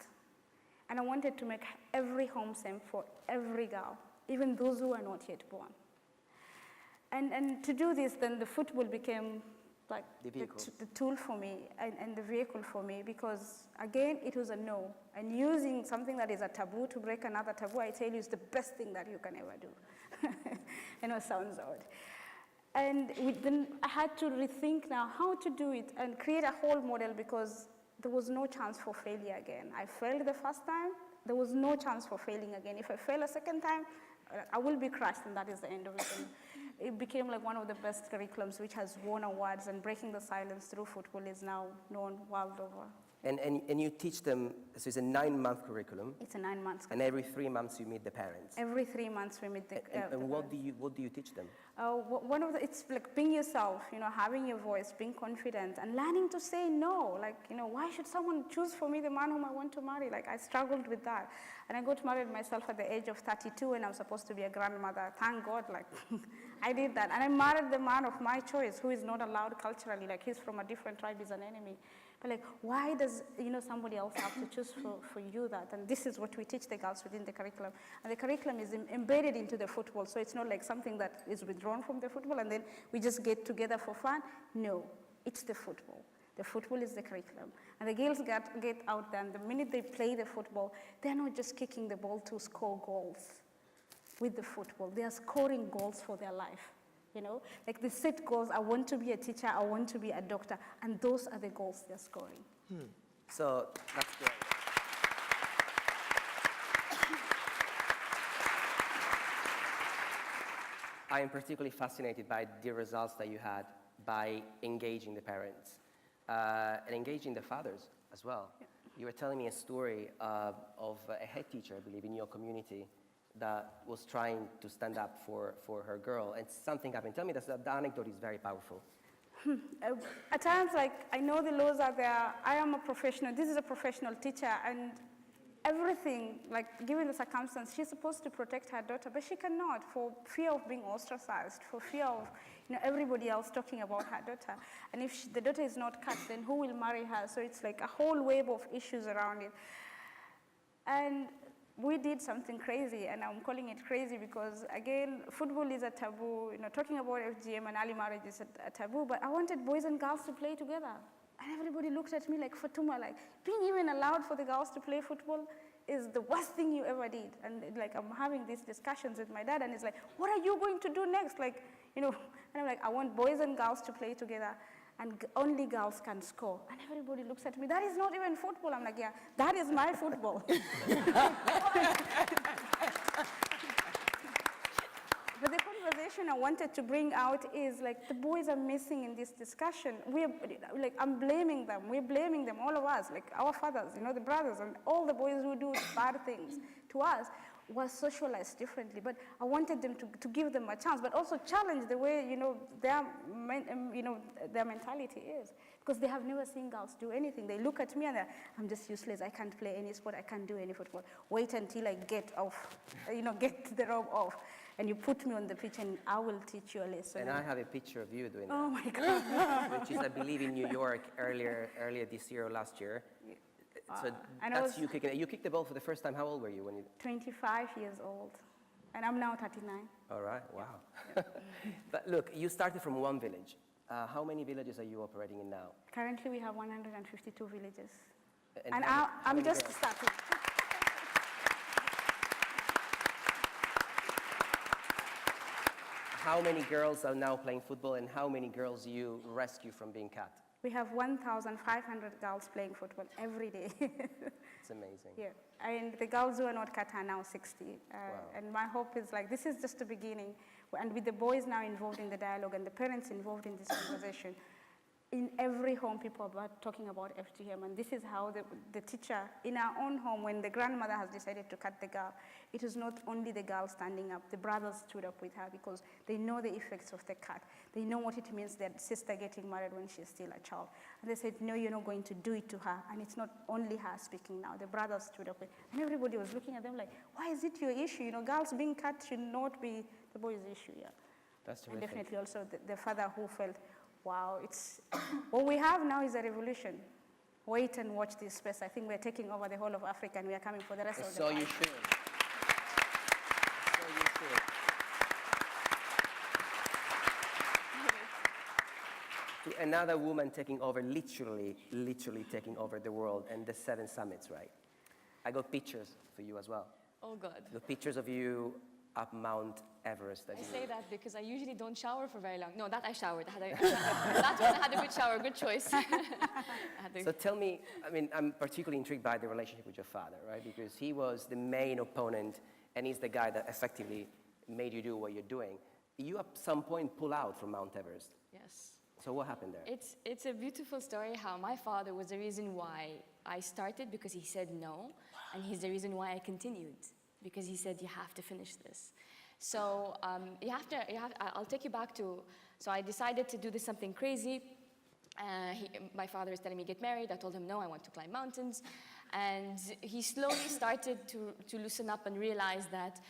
And I wanted to make every home safe for every girl, even those who are not yet born. And to do this, then the football became like the tool for me and the vehicle for me, because again, it was a no. And using something that is a taboo to break another taboo, I tell you, is the best thing that you can ever do. I know it sounds odd. And then I had to rethink now how to do it and create a whole model, because there was no chance for failure again. I failed the first time, there was no chance for failing again. If I fail a second time, I will be crushed, and that is the end of it. And it became like one of the best curriculums, which has won awards, and breaking the silence through football is now known world over. And you teach them, so it's a 9-month curriculum. It's a 9-month curriculum. And every 3 months you meet the parents. Every 3 months we meet the And what do you teach them? One of it's like being yourself, you know, having your voice, being confident, and learning to say no. Like, you know, why should someone choose for me the man whom I want to marry? Like, I struggled with that. And I got married myself at the age of 32, and I'm supposed to be a grandmother. Thank God, like, I did that. And I married the man of my choice, who is not allowed culturally. Like, he's from a different tribe, he's an enemy. But like, why does, you know, somebody else have to choose for you that? And this is what we teach the girls within the curriculum. And the curriculum is embedded into the football, so it's not like something that is withdrawn from the football and then we just get together for fun. No, it's the football. The football is the curriculum. And the girls get out there, and the minute they play the football, they're not just kicking the ball to score goals with the football. They are scoring goals for their life. You know, like they set goals, I want to be a teacher, I want to be a doctor, and those are the goals they're scoring. So that's great. I am particularly fascinated by the results that you had by engaging the parents and engaging the fathers as well. Yeah. You were telling me a story of a head teacher, I believe, in your community that was trying to stand up for her girl, and something happened. Tell me this, the anecdote is very powerful. At times, like, I know the laws are there, I am a professional, this is a professional teacher, and everything, like, given the circumstance, she's supposed to protect her daughter, but she cannot, for fear of being ostracized, for fear of, you know, everybody else talking about her daughter. And if the daughter is not cut, then who will marry her? So it's like a whole wave of issues around it. And we did something crazy, and I'm calling it crazy because, again, football is a taboo. You know, talking about FGM and early marriage is a taboo, but I wanted boys and girls to play together. And everybody looked at me like, Fatuma, like, being even allowed for the girls to play football is the worst thing you ever did. And like, I'm having these discussions with my dad, and he's like, what are you going to do next? Like, you know, and I'm like, I want boys and girls to play together, and only girls can score. And everybody looks at me, that is not even football. I'm like, yeah, that is my football. But the conversation I wanted to bring out is like the boys are missing in this discussion. I'm blaming them. We're blaming them, all of us, like our fathers, you know, the brothers, and all the boys who do bad things to us were socialized differently. But I wanted them to give them a chance, but also challenge the way, you know, their mentality is. Because they have never seen girls do anything. They look at me and I'm just useless. I can't play any sport. I can't do any football. Wait until I get off, get the robe off. And you put me on the pitch and I will teach you a lesson. And I have a picture of you doing that. Oh my God. Which is, I believe, in New York earlier this year or last year. So that's you kicking it. You kicked the ball for the first time. How old were you when you? 25 years old. And I'm now 39. All right, wow. But look, you started from one village. How many villages are you operating in now? Currently, we have 152 villages. And I'm just starting. How many girls are now playing football, and how many girls you rescue from being cut? We have 1,500 girls playing football every day. It's amazing. Yeah, and the girls who are not cut are now 60. Wow. And my hope is like, this is just the beginning. And with the boys now involved in the dialogue and the parents involved in this conversation, in every home, people are talking about FGM, and this is how the teacher, in our own home, when the grandmother has decided to cut the girl, it is not only the girl standing up, the brothers stood up with her because they know the effects of the cut. They know what it means, that sister getting married when she's still a child. And they said, no, you're not going to do it to her, and it's not only her speaking now. The brothers stood up, and everybody was looking at them like, why is it your issue? You know, girls being cut should not be the boys' issue, yeah. That's terrific. And definitely also the father who felt, wow, what we have now is a revolution. Wait and watch this space. I think we're taking over the whole of Africa, and we are coming for the rest of the So world. you should. So you should. To another woman taking over, literally taking over the world, and the 7 summits, right? I got pictures for you as well. Oh, God. The pictures of you up Mount Everest. I say that because I usually don't shower for very long. No, that I showered. That one I had a good shower, good choice. So tell me, I mean, I'm particularly intrigued by the relationship with your father, right? Because he was the main opponent, and he's the guy that effectively made you do what you're doing. You at some point pull out from Mount Everest. Yes. So what happened there? It's a beautiful story how my father was the reason why I started, because he said no, and he's the reason why I continued, because he said you have to finish this. So I'll take you back to, so I decided to do this something crazy. My father is telling me get married. I told him no, I want to climb mountains. And he slowly started to loosen up and realize that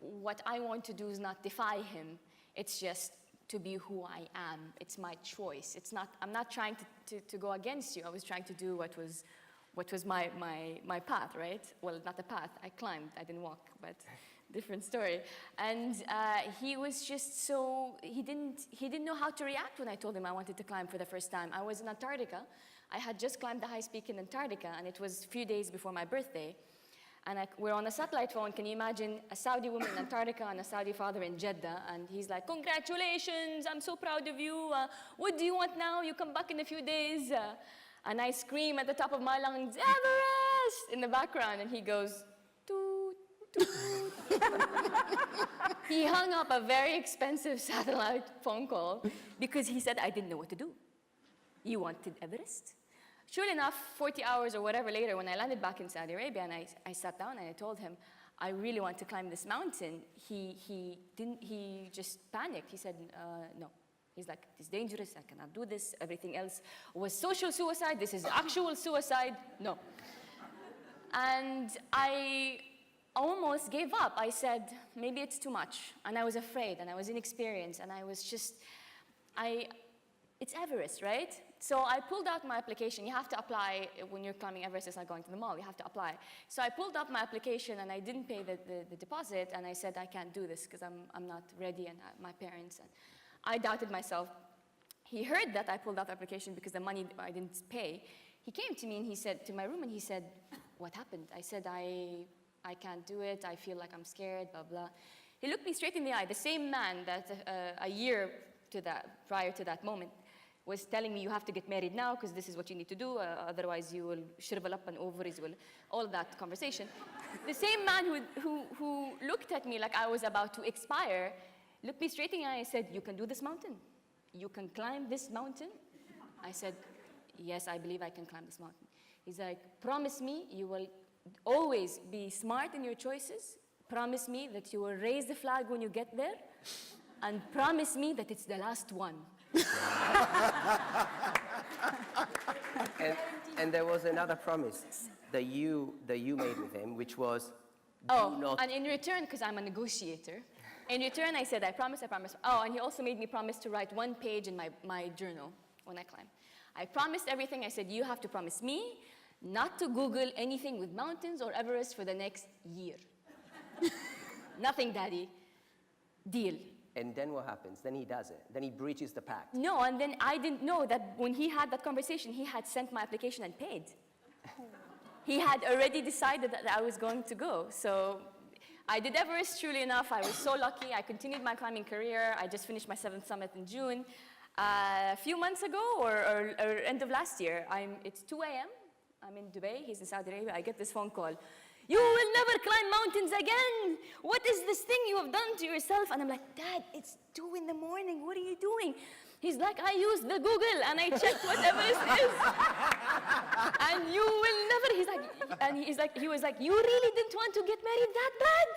what I want to do is not defy him. It's just to be who I am. It's my choice. I'm not trying to go against you. I was trying to do what was my path, right? Well, not a path. I climbed. I didn't walk, but different story. And he was just so, he didn't know how to react when I told him I wanted to climb for the first time. I was in Antarctica. I had just climbed the highest peak in Antarctica, and it was a few days before my birthday. And we're on a satellite phone. Can you imagine a Saudi woman in Antarctica and a Saudi father in Jeddah? And he's like, congratulations, I'm so proud of you. What do you want now? You come back in a few days. And I scream at the top of my lungs, Everest, in the background. And he goes, toot, toot. He hung up a very expensive satellite phone call because he said I didn't know what to do. You wanted Everest? Sure enough, 40 hours or whatever later, when I landed back in Saudi Arabia and I sat down and I told him, I really want to climb this mountain, he just panicked. He said, no. He's like, it's dangerous, I cannot do this. Everything else was social suicide. This is actual suicide. No. And I almost gave up. I said, maybe it's too much. And I was afraid, and I was inexperienced, and I was just, it's Everest, right? So I pulled out my application. You have to apply when you're climbing Everest. It's like going to the mall. You have to apply. So I pulled up my application, and I didn't pay the deposit, and I said, I can't do this because I'm not ready, and my parents. And I doubted myself. he heard that I pulled out the application because the money I didn't pay. He came to me and he said, to my room, and he said, what happened? I said, I can't do it. I feel like I'm scared, blah, blah. He looked me straight in the eye, the same man that a year prior to that moment was telling me, you have to get married now because this is what you need to do, otherwise you will shrivel up and ovaries will, all that conversation. The same man who looked at me like I was about to expire, looked me straight in the eye and said, you can do this mountain? You can climb this mountain? I said, yes, I believe I can climb this mountain. He's like, promise me you will always be smart in your choices. Promise me that you will raise the flag when you get there. And promise me that it's the last one. and there was another promise that you made with him, which was, and in return, because I'm a negotiator, in return I said, I promise. Oh, and he also made me promise to write 1 page in my journal when I climb. I promised everything. I said, you have to promise me not to Google anything with mountains or Everest for the next year. Nothing, Daddy. Deal. And then what happens? Then he does it. Then he breaches the pact. No, and then I didn't know that when he had that conversation, he had sent my application and paid. He had already decided that I was going to go. So I did Everest, truly enough. I was so lucky. I continued my climbing career. I just finished my 7th summit in June. A few months ago, or end of last year, it's 2 a.m. I'm in Dubai. He's in Saudi Arabia. I get this phone call. You will never climb mountains again. What is this thing you have done to yourself? And I'm like, Dad, it's 2 in the morning. What are you doing? He's like, I used the Google and I checked what Everest is. And you will never. He was like, you really didn't want to get married that bad?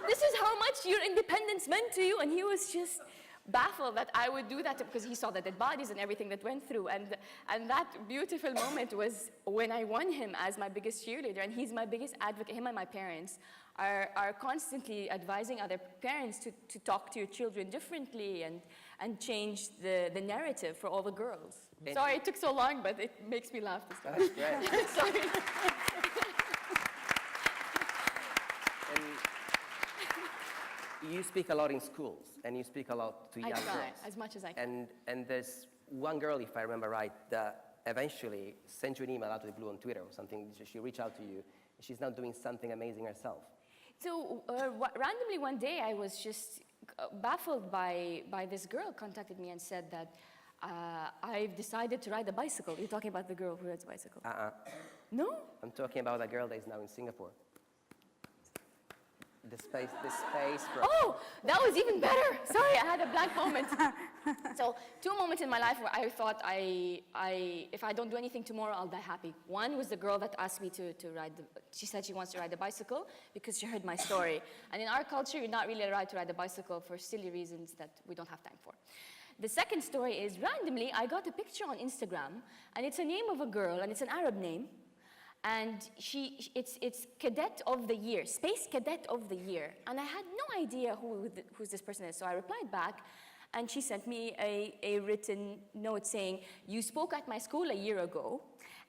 This is how much your independence meant to you. And he was just baffled that I would do that because he saw the dead bodies and everything that went through. And that beautiful moment was when I won him as my biggest cheerleader. And he's my biggest advocate. Him and my parents are constantly advising other parents to talk to your children differently and change the narrative for all the girls. Sorry it took so long, but it makes me laugh this time. That's Sorry. You speak a lot in schools, and you speak a lot to young girls. I try, as much as I can. And there's one girl, if I remember right, that eventually sent you an email out of the blue on Twitter or something. She reached out to you. She's now doing something amazing herself. So randomly one day, I was just baffled by this girl contacted me and said that I've decided to ride a bicycle. You're talking about the girl who rides a bicycle? No? I'm talking about a girl that is now in Singapore. The space Oh, that was even better. Sorry, I had a blank moment. So 2 moments in my life where I thought if I don't do anything tomorrow, I'll die happy. One was the girl that asked me to ride she said she wants to ride a bicycle because she heard my story. And in our culture, you're not really allowed to ride a bicycle for silly reasons that we don't have time for. The second story is randomly, I got a picture on Instagram, and it's a name of a girl, and it's an Arab name. And it's Cadet of the Year, Space Cadet of the Year. And I had no idea who this person is. So I replied back, and she sent me a written note saying, you spoke at my school a year ago,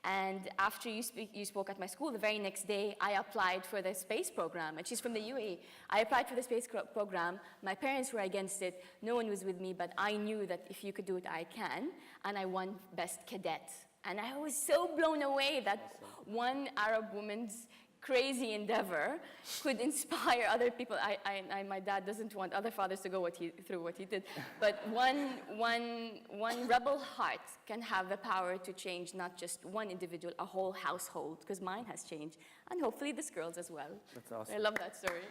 and after you spoke at my school, the very next day, I applied for the space program. And she's from the UAE. I applied for the space program. My parents were against it. No one was with me, but I knew that if you could do it, I can. And I won Best Cadet. And I was so blown away that one Arab woman's crazy endeavor could inspire other people. My dad doesn't want other fathers to go through what he did. But one rebel heart can have the power to change not just one individual, a whole household, because mine has changed. And hopefully this girl's as well. That's awesome. I love that story.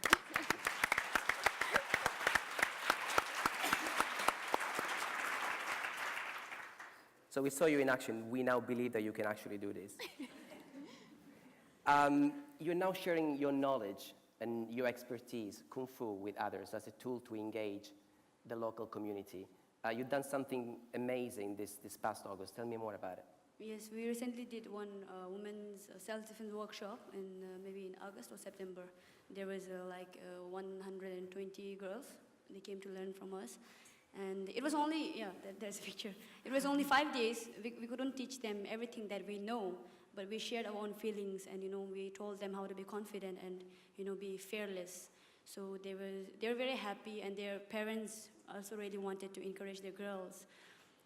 So we saw you in action. We now believe that you can actually do this. You're now sharing your knowledge and your expertise, Kung Fu, with others as a tool to engage the local community. You've done something amazing this past August. Tell me more about it. Yes, we recently did one women's self-defense workshop maybe in August or September. There was 120 girls. They came to learn from us. And it was only, there's a picture. It was only 5 days. We couldn't teach them everything that we know, but we shared our own feelings, and we told them how to be confident and be fearless. So they were very happy, and their parents also really wanted to encourage the girls.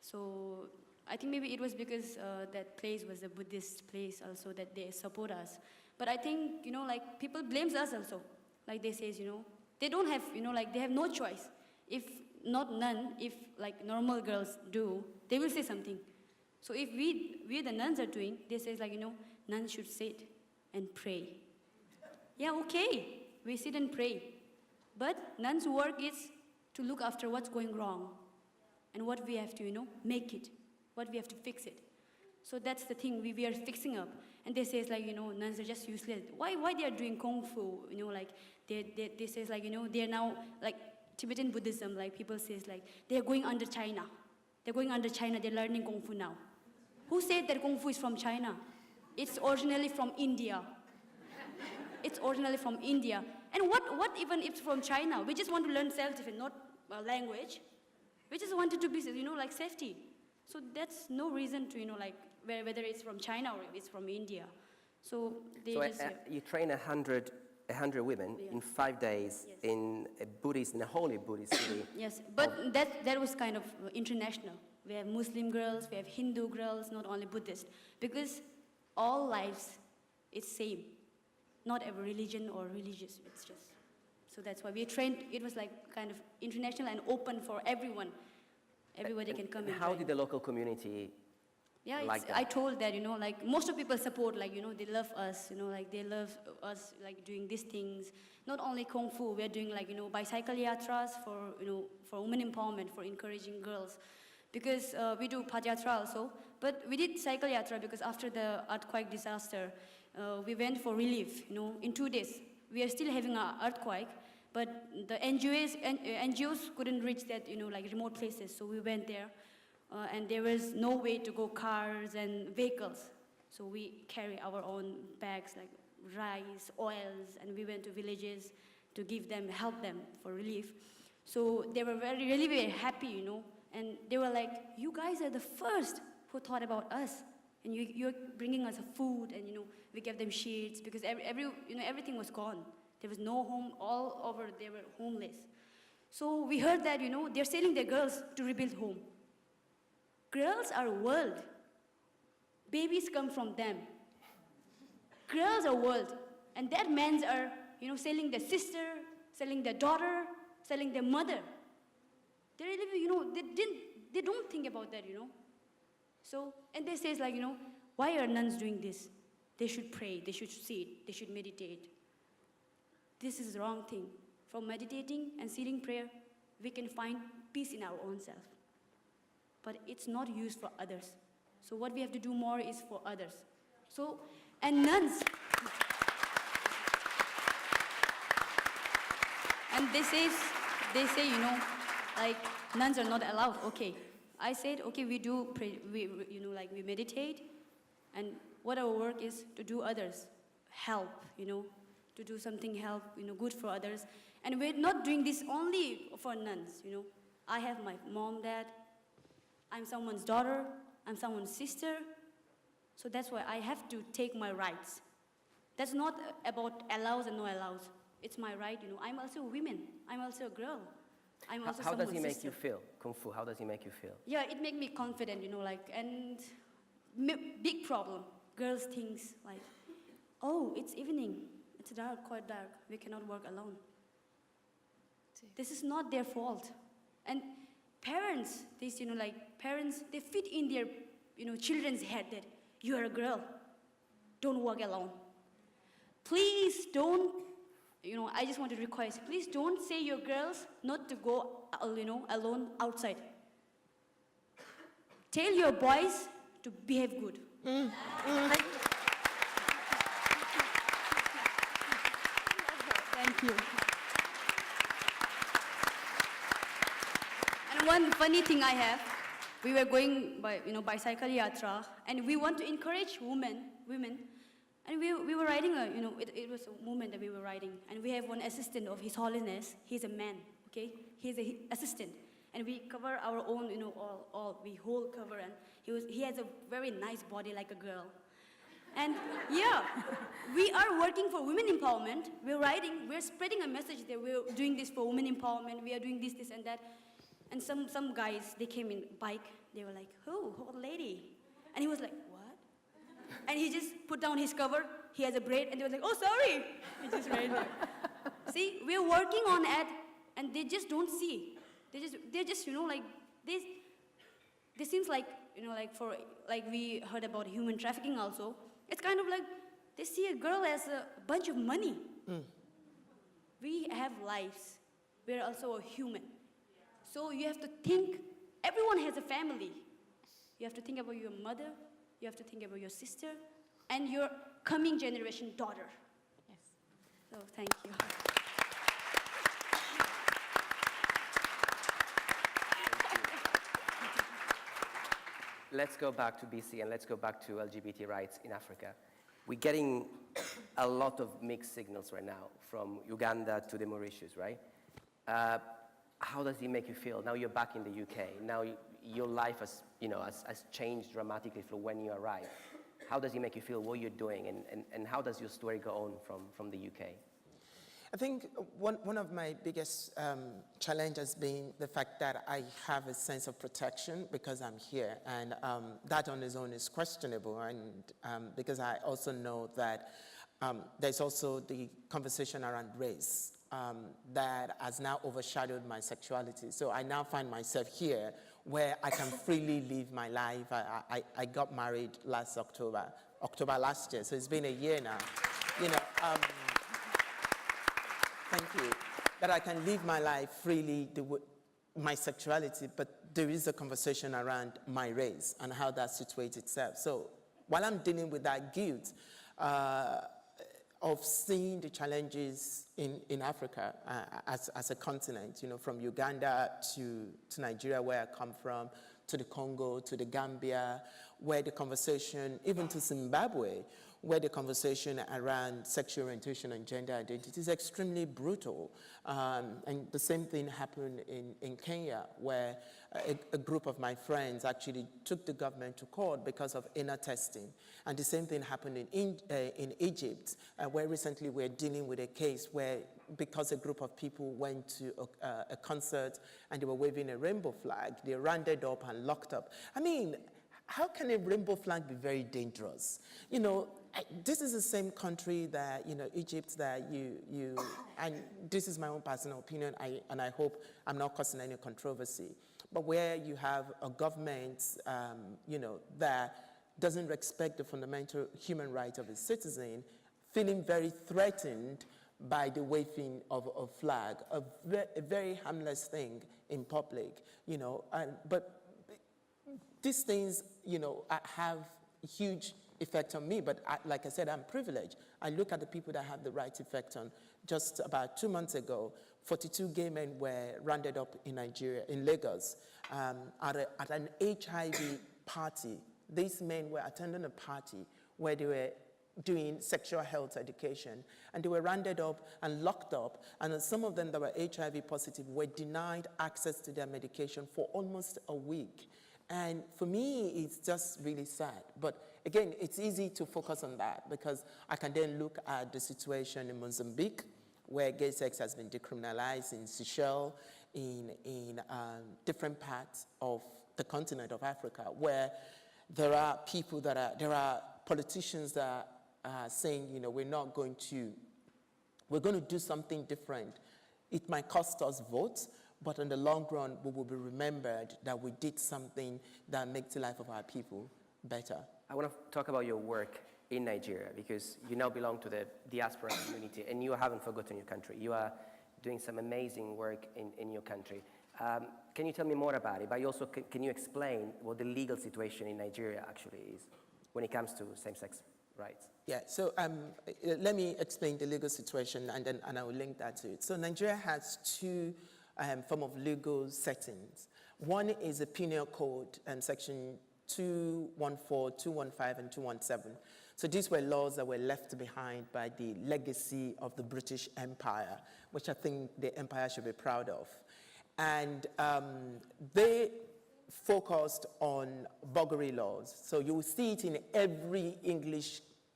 So I think maybe it was because that place was a Buddhist place also that they support us. But I think, like people blames us also. Like they says, they don't have, like they have no choice. If not none, if like normal girls do, they will say something. So if we the nuns are doing, they say like, nuns should sit and pray. Yeah, okay, we sit and pray. But nuns' work is to look after what's going wrong and what we have to, make it, what we have to fix it. So that's the thing we are fixing up. And they say like, nuns are just useless. Why they are doing Kung Fu, like they say like, they're now like Tibetan Buddhism, like people says like, they're going under China. They're going under China, they're learning Kung Fu now. Who said that Kung Fu is from China? It's originally from India. It's originally from India. And what even if it's from China? We just want to learn self-defense, not language. We just wanted to be, like safety. So that's no reason to, like, whether it's from China or it's from India. So they just... you train 100 women in 5 days in a holy Buddhist city. Yes, but that was kind of international. We have Muslim girls, we have Hindu girls, not only Buddhist. Because all lives is same. Not every religion or religious, it's just. So that's why we trained, it was like kind of international and open for everyone. Everybody can come and how train. did the local community like that? I told that, like most of people support, like, they love us, like they love us, like doing these things. Not only Kung Fu, we're doing like, bicycle yatras for, for women empowerment, for encouraging girls. Because we do Padyatra also, but we did cycle yatra because after the earthquake disaster, we went for relief, in 2 days. We are still having an earthquake, but the NGOs couldn't reach that, like remote places, so we went there. And there was no way to go cars and vehicles. So we carry our own bags like rice, oils, and we went to villages to give them, help them for relief. So they were really very happy, and they were like, you guys are the first who thought about us. And you're bringing us food, and we gave them sheets because everything was gone. There was no home, all over they were homeless. So we heard that, they're selling their girls to rebuild home. Girls are world. Babies come from them. Girls are world. And that men are, selling their sister, selling their daughter, selling their mother. They really, they don't think about that, So, and they say like, why are nuns doing this? They should pray, they should sit, they should meditate. This is the wrong thing. From meditating and sitting prayer, we can find peace in our own self. But it's not used for others. So what we have to do more is for others. So, and nuns. And they say, like, nuns are not allowed. Okay. I said, okay, we do pray, we meditate, and what our work is to do others, help, to do something help, good for others. And we're not doing this only for nuns, I have my mom, dad, I'm someone's daughter, I'm someone's sister, so that's why I have to take my rights. That's not about allows and no allows. It's my right, I'm also a woman, I'm also a girl. I'm also how does it make sister. you feel, Kung Fu? How does it make you feel? Yeah, it makes me confident, and big problem. Girls thinks like, oh, it's evening, it's dark, quite dark, we cannot work alone. This is not their fault. And parents, parents, they fit in their, children's head that you are a girl, don't work alone. Please don't, I just want to request, please don't say your girls not to go, alone outside. Tell your boys to behave good. Thank you. And one funny thing I have, we were going by, bicycle yatra, and we want to encourage women, and we were riding it was a woman that we were riding, and we have one assistant of His Holiness. He's a man, okay? He's an assistant, and we cover our own, we whole cover, and he has a very nice body like a girl. And yeah, we are working for women empowerment. We're spreading a message that we're doing this for women empowerment. We are doing this, and that. And some guys, they came in bike, they were like, oh, old lady. And he was like, what? And he just put down his cover, he has a braid, and they were like, oh, sorry. He just ran there. See, we're working on it, and they just don't see. They're just, you know, like, this seems like, you know, like we heard about human trafficking also. It's kind of like, they see a girl as a bunch of money. We have lives. We're also a human. So you have to think, everyone has a family. You have to think about your mother, you have to think about your sister, and your coming generation daughter. Yes. So thank you. Let's go back to BC and let's go back to LGBT rights in Africa. We're getting a lot of mixed signals right now, from Uganda to the Mauritius, right? How does it make you feel? Now you're back in the UK. Now your life has, has changed dramatically from when you arrived. How does it make you feel, what you're doing, and how does your story go on from the UK? I think one of my biggest challenges has been the fact that I have a sense of protection because I'm here, and that on its own is questionable, and because I also know that there's also the conversation around race that has now overshadowed my sexuality. So I now find myself here where I can freely live my life. I got married last October last year, so it's been a year now. Thank you. That I can live my life freely, my sexuality, but there is a conversation around my race and how that situates itself. So while I'm dealing with that guilt of seeing the challenges in Africa as a continent, from Uganda to Nigeria, where I come from, to the Congo, to the Gambia, where the conversation, even to Zimbabwe, where the conversation around sexual orientation and gender identity is extremely brutal. And the same thing happened in Kenya, where a group of my friends actually took the government to court because of inner testing. And the same thing happened in Egypt, where recently we're dealing with a case where, because a group of people went to a concert and they were waving a rainbow flag, they rounded up and locked up. I mean, how can a rainbow flag be very dangerous? This is the same country that, Egypt, that and this is my own personal opinion, and I hope I'm not causing any controversy, but where you have a government, that doesn't respect the fundamental human rights of its citizen, feeling very threatened by the waving of a flag, a very harmless thing in public, but these things, have huge effect on me, but like I said, I'm privileged. I look at the people that have the right effect on. Just about 2 months ago, 42 gay men were rounded up in Nigeria, in Lagos, at an HIV party. These men were attending a party where they were doing sexual health education, and they were rounded up and locked up, and some of them that were HIV positive were denied access to their medication for almost a week. And for me, it's just really sad. But again, it's easy to focus on that because I can then look at the situation in Mozambique, where gay sex has been decriminalized, in Seychelles, in different parts of the continent of Africa, where there are politicians that are saying, we're going to do something different. It might cost us votes, but in the long run, we will be remembered that we did something that makes the life of our people better. I want to talk about your work in Nigeria, because you now belong to the diaspora community, and you haven't forgotten your country. You are doing some amazing work in your country. Can you tell me more about it? But also, can you explain what the legal situation in Nigeria actually is when it comes to same-sex rights? Yeah, so let me explain the legal situation, and I will link that to it. So Nigeria has two form of legal settings. One is a penal code, section 214, 215, and 217. So these were laws that were left behind by the legacy of the British Empire, which I think the empire should be proud of. And they focused on burglary laws. So you will see it in every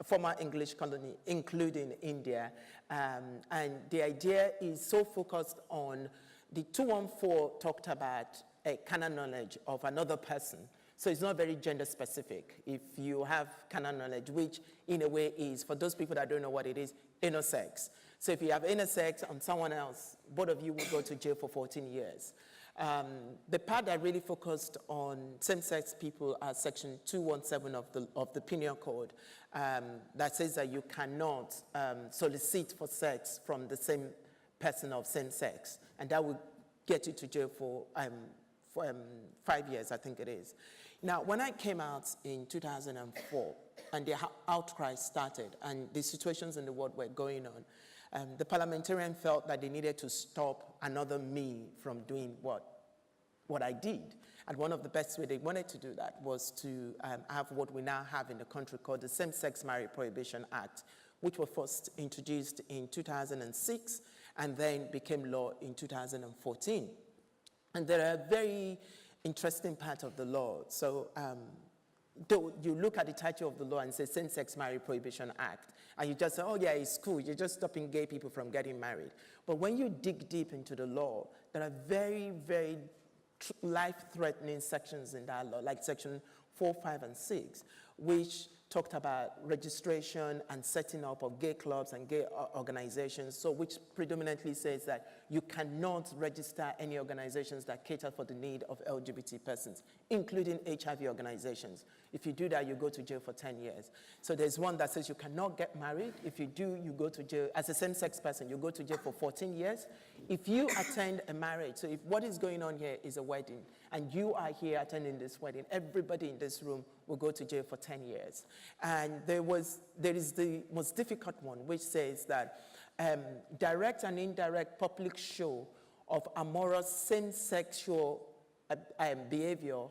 former English colony, including India. And the idea is so focused on the 214 talked about a canon knowledge of another person. So it's not very gender specific. If you have canon knowledge, which in a way is, for those people that don't know what it is, anal sex. So if you have anal sex on someone else, both of you will go to jail for 14 years. The part that really focused on same-sex people are section 217 of the Penal Code that says that you cannot solicit for sex from the same person of same sex, and that will get you to jail for 5 years, I think it is. Now, when I came out in 2004, and the outcry started, and the situations in the world were going on, the parliamentarian felt that they needed to stop another me from doing what I did. And one of the best ways they wanted to do that was to have what we now have in the country called the Same-Sex Marriage Prohibition Act, which was first introduced in 2006 and then became law in 2014. And there are very interesting parts of the law. So though you look at the title of the law and say Same-Sex Marriage Prohibition Act, and you just say, oh yeah, it's cool, you're just stopping gay people from getting married. But when you dig deep into the law, there are very, very life-threatening sections in that law, like section 4, 5, and 6, which talked about registration and setting up of gay clubs and gay organizations, so which predominantly says that you cannot register any organizations that cater for the need of LGBT persons, including HIV organizations. If you do that, you go to jail for 10 years. So there's one that says you cannot get married. If you do, you go to jail. As a same-sex person, you go to jail for 14 years. If you attend a marriage, so if what is going on here is a wedding, and you are here attending this wedding, everybody in this room will go to jail for 10 years. And there is the most difficult one, which says that direct and indirect public show of amorous same-sexual behavior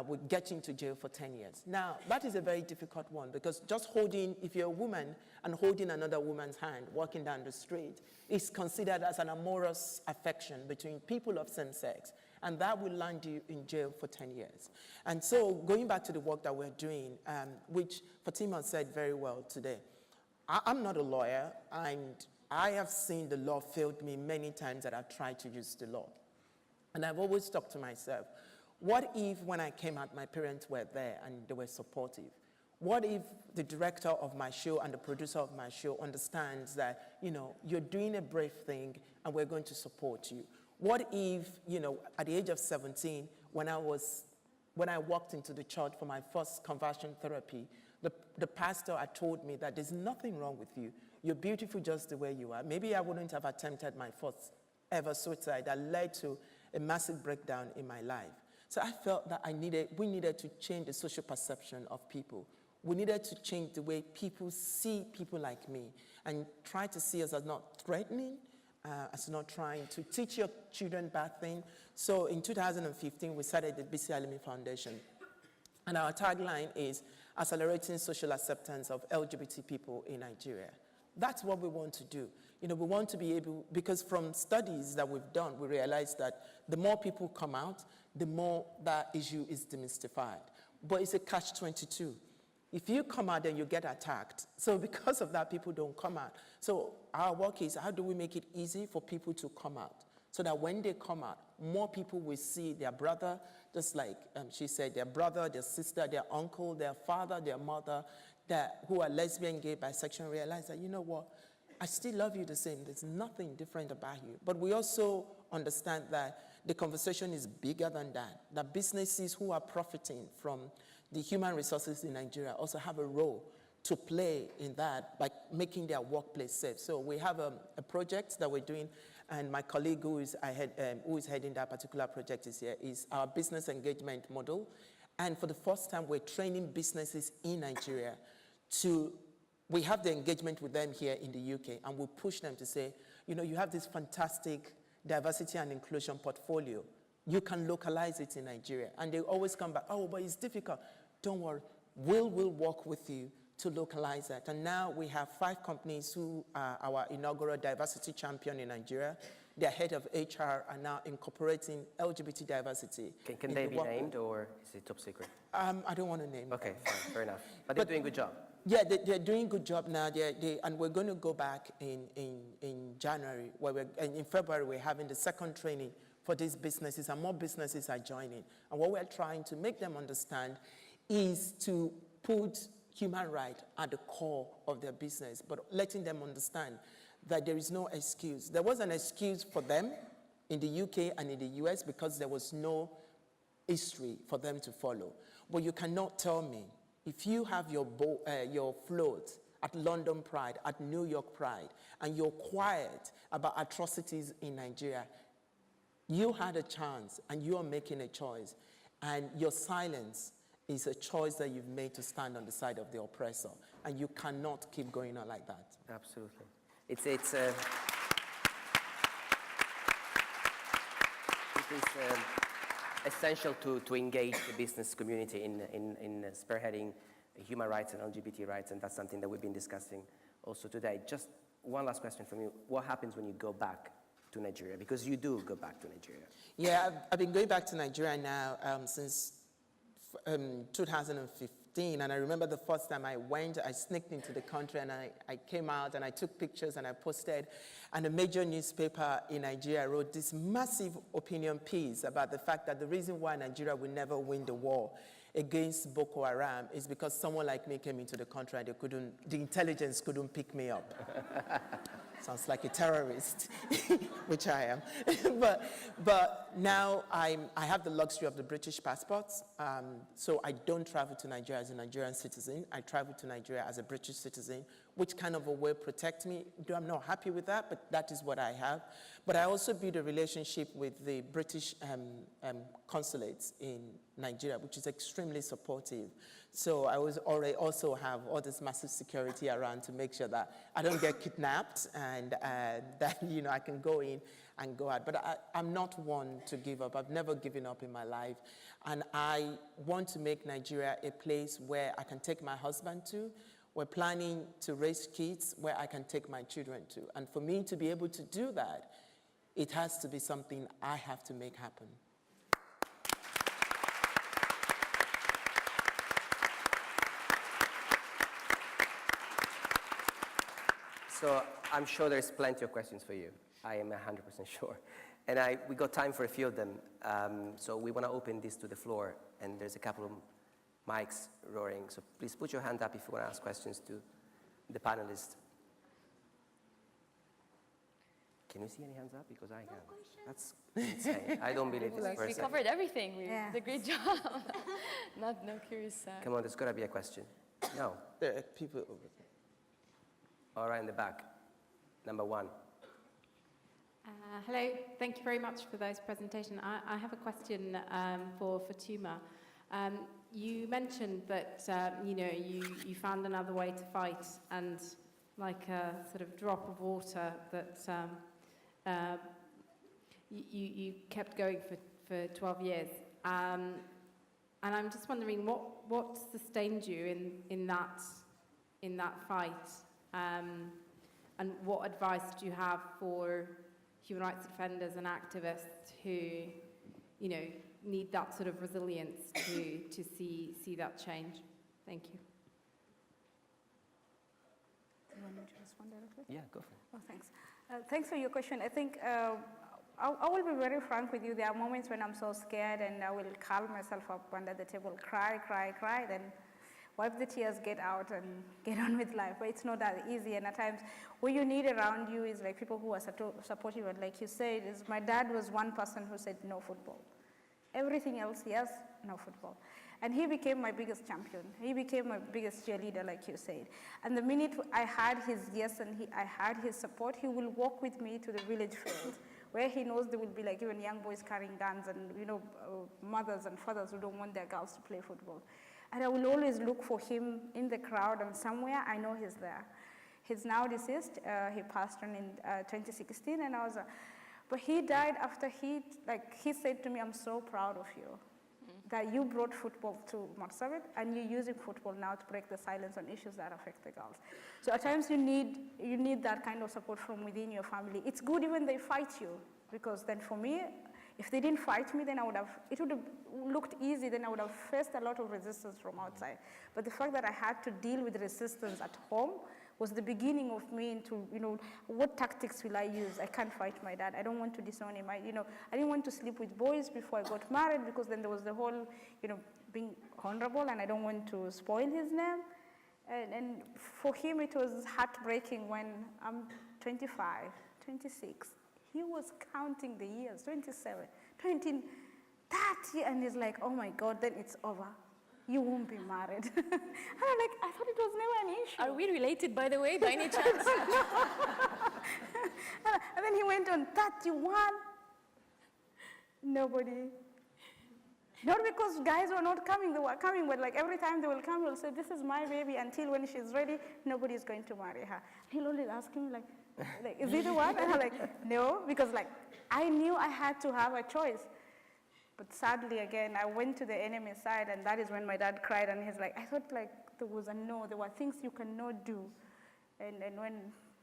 would get you into jail for 10 years. Now, that is a very difficult one because just holding, if you're a woman and holding another woman's hand walking down the street is considered as an amorous affection between people of same sex, and that will land you in jail for 10 years. And so going back to the work that we're doing, which Fatima said very well today, I'm not a lawyer, and I have seen the law failed me many times that I've tried to use the law. And I've always talked to myself, what if when I came out, my parents were there and they were supportive? What if the director of my show and the producer of my show understands that, you know, you're doing a brave thing and we're going to support you? What if, you know, at the age of 17, when I walked into the church for my first conversion therapy, the pastor had told me that there's nothing wrong with you. You're beautiful just the way you are. Maybe I wouldn't have attempted my first ever suicide that led to a massive breakdown in my life. So I felt that we needed to change the social perception of people. We needed to change the way people see people like me and try to see us as not threatening, as not trying to teach your children bad things. So in 2015, we started the BC Alimi Foundation. And our tagline is accelerating social acceptance of LGBT people in Nigeria. That's what we want to do. You know, we want to be able, because from studies that we've done, we realize that the more people come out, the more that issue is demystified. But it's a catch-22. If you come out, then you get attacked. So because of that, people don't come out. So our work is, how do we make it easy for people to come out? So that when they come out, more people will see their brother, just like she said, their brother, their sister, their uncle, their father, their mother, who are lesbian, gay, bisexual, realize that, you know what, I still love you the same. There's nothing different about you. But we also understand that the conversation is bigger than that. That businesses who are profiting from the human resources in Nigeria also have a role to play in that by making their workplace safe. So we have a project that we're doing, and my colleague who is heading that particular project is our business engagement model. And for the first time, we're training businesses in Nigeria we have the engagement with them here in the UK, and we'll push them to say, you know, you have this fantastic diversity and inclusion portfolio. You can localize it in Nigeria. And they always come back, oh, but it's difficult. Don't worry, we'll work with you to localize that. And now we have 5 companies who are our inaugural diversity champion in Nigeria. Their head of HR are now incorporating LGBT diversity. Can they be named, or is it top secret? I don't want to name them. Okay, fine, fair enough. But they're doing a good job. Yeah, they're doing a good job now. And we're going to go back in January, and in February, we're having the second training for these businesses, and more businesses are joining. And what we're trying to make them understand is to put human rights at the core of their business, but letting them understand that there is no excuse. There was an excuse for them in the UK and in the US because there was no history for them to follow. But you cannot tell me, if you have your float at London Pride, at New York Pride, and you're quiet about atrocities in Nigeria, you had a chance and you are making a choice, and your silence is a choice that you've made to stand on the side of the oppressor, and you cannot keep going on like that. Absolutely. It is essential to engage the business community in spearheading human rights and LGBT rights, and that's something that we've been discussing also today. Just one last question from you. What happens when you go back to Nigeria? Because you do go back to Nigeria. Yeah, I've been going back to Nigeria now since 2015, and I remember the first time I went, I sneaked into the country, and I came out and I took pictures and I posted, and a major newspaper in Nigeria wrote this massive opinion piece about the fact that the reason why Nigeria will never win the war against Boko Haram is because someone like me came into the country and the intelligence couldn't pick me up. Sounds like a terrorist, which I am. but now I have the luxury of the British passports, so I don't travel to Nigeria as a Nigerian citizen. I travel to Nigeria as a British citizen, which kind of a way protect me. I'm not happy with that, but that is what I have. But I also build a relationship with the British consulates in Nigeria, which is extremely supportive. So I also have all this massive security around to make sure that I don't get kidnapped and that I can go in and go out. But I'm not one to give up. I've never given up in my life. And I want to make Nigeria a place where I can take my husband to. We're planning to raise kids where I can take my children to. And for me to be able to do that, it has to be something I have to make happen. So I'm sure there's plenty of questions for you. I am 100% sure. And we got time for a few of them. So we want to open this to the floor, and there's a couple of mics roaring. So please put your hand up if you want to ask questions to the panelists. Can you see any hands up? Because I can. That's insane. I don't believe this for a We second. covered everything. We did a great job. No curious. Come on, there's got to be a question. No. There are people over there. All right, in the back. Number one. Hello, thank you very much for those presentations. I have a question for Fatuma. You mentioned that you found another way to fight, and like a sort of drop of water that you kept going for 12 years. And I'm just wondering what sustained you in that fight, and what advice do you have for human rights defenders and activists who, need that sort of resilience to see that change? Thank you. Do you want me to respond directly? Yeah, go for it. Oh, thanks. Thanks for your question. I think I will be very frank with you. There are moments when I'm so scared and I will calm myself up under the table, cry, then wipe the tears, get out and get on with life. But it's not that easy. And at times, what you need around you is like people who are supportive. And like you said, my dad was one person who said no football. Everything else, yes, no football. And he became my biggest champion. He became my biggest cheerleader, like you said. And the minute I had his yes and I had his support, he will walk with me to the village field, where he knows there will be like even young boys carrying guns and mothers and fathers who don't want their girls to play football. And I will always look for him in the crowd, and somewhere I know he's there. He's now deceased. He passed on in 2016, and but he died after he said to me, "I'm so proud of you, that you brought football to Marsabit, and you're using football now to break the silence on issues that affect the girls." So at times you need that kind of support from within your family. It's good even they fight you, because then for me, If they didn't fight me, then it would have looked easy, then I would have faced a lot of resistance from outside. But the fact that I had to deal with resistance at home was the beginning of me into, what tactics will I use? I can't fight my dad. I don't want to disown him. I didn't want to sleep with boys before I got married, because then there was the whole, being honorable, and I don't want to spoil his name. And for him, it was heartbreaking when I'm 25, 26. He was counting the years, 27, 20, 30, and he's like, oh my God, then it's over. You won't be married. And I'm like, I thought it was never an issue. Are we related, by the way, by any chance? And then he went on 31. Nobody. Not because guys were not coming, they were coming, but like every time they will come, they'll say, this is my baby, until when she's ready, nobody's going to marry her. He'll always ask me, like, is it the one? And I'm like, no, because like, I knew I had to have a choice. But sadly, again, I went to the enemy side, and that is when my dad cried, and he's like, I thought like there was a no, there were things you cannot do. And when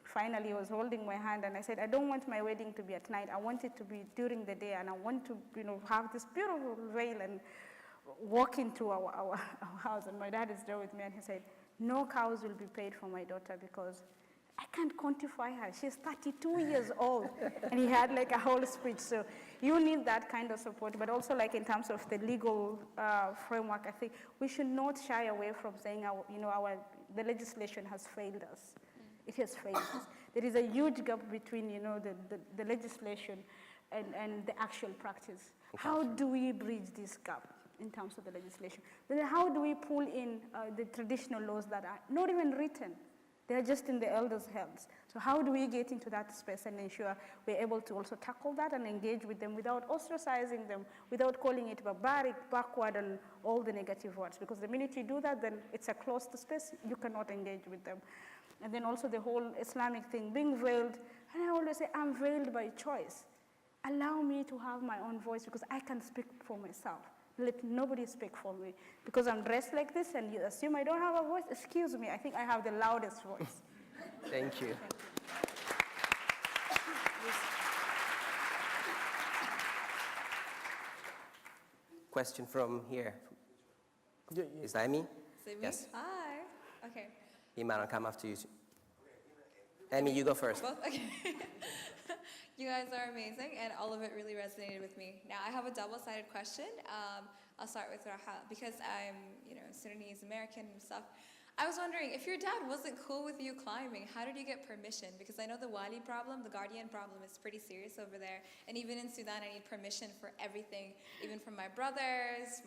finally he was holding my hand, and I said, I don't want my wedding to be at night, I want it to be during the day, and I want to, have this beautiful veil and walk into our house. And my dad is there with me, and he said, no cows will be paid for my daughter, because I can't quantify her. She's 32 years old. And he had like a whole speech. So you need that kind of support, but also like in terms of the legal framework, I think we should not shy away from saying the legislation has failed us. It has failed us. There is a huge gap between the legislation and the actual practice. How do we bridge this gap in terms of the legislation? Then how do we pull in the traditional laws that are not even written? They're just in the elders' heads. So how do we get into that space and ensure we're able to also tackle that and engage with them without ostracizing them, without calling it barbaric, backward, and all the negative words? Because the minute you do that, then it's a closed space. You cannot engage with them. And then also the whole Islamic thing, being veiled. And I always say, I'm veiled by choice. Allow me to have my own voice, because I can speak for myself. Let nobody speak for me. Because I'm dressed like this and you assume I don't have a voice, excuse me, I think I have the loudest voice. Thank you. Question from here. Is that me? Is it me? Yes. Hi. Okay. Iman, I'll come after you. Amy, you go first. Both? Okay. You guys are amazing, and all of it really resonated with me. Now, I have a double-sided question. I'll start with Raha, because I'm, Sudanese American and stuff. I was wondering, if your dad wasn't cool with you climbing, how did you get permission? Because I know the wali problem, the guardian problem, is pretty serious over there. And even in Sudan, I need permission for everything, even from my brothers.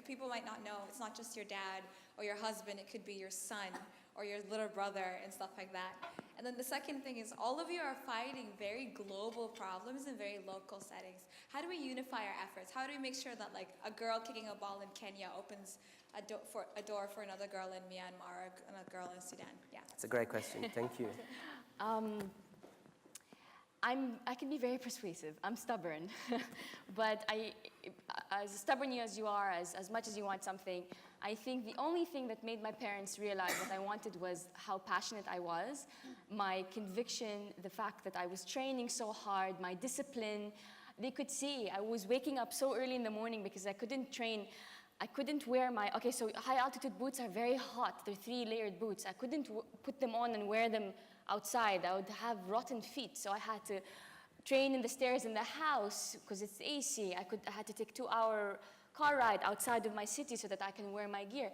People might not know, it's not just your dad or your husband, it could be your son or your little brother and stuff like that. And then the second thing is, all of you are fighting very global problems in very local settings. How do we unify our efforts? How do we make sure that like a girl kicking a ball in Kenya opens a door for another girl in Myanmar or another girl in Sudan? Yeah. That's a great question. Thank you. I can be very persuasive. I'm stubborn. But as stubborn as you are, as much as you want something, I think the only thing that made my parents realize what I wanted was how passionate I was, my conviction, the fact that I was training so hard, my discipline. They could see I was waking up so early in the morning because I couldn't train. I couldn't wear so high altitude boots are very hot. They're 3-layered boots. I couldn't put them on and wear them outside. I would have rotten feet, so I had to train in the stairs in the house because it's AC. I had to take 2-hour car ride outside of my city so that I can wear my gear.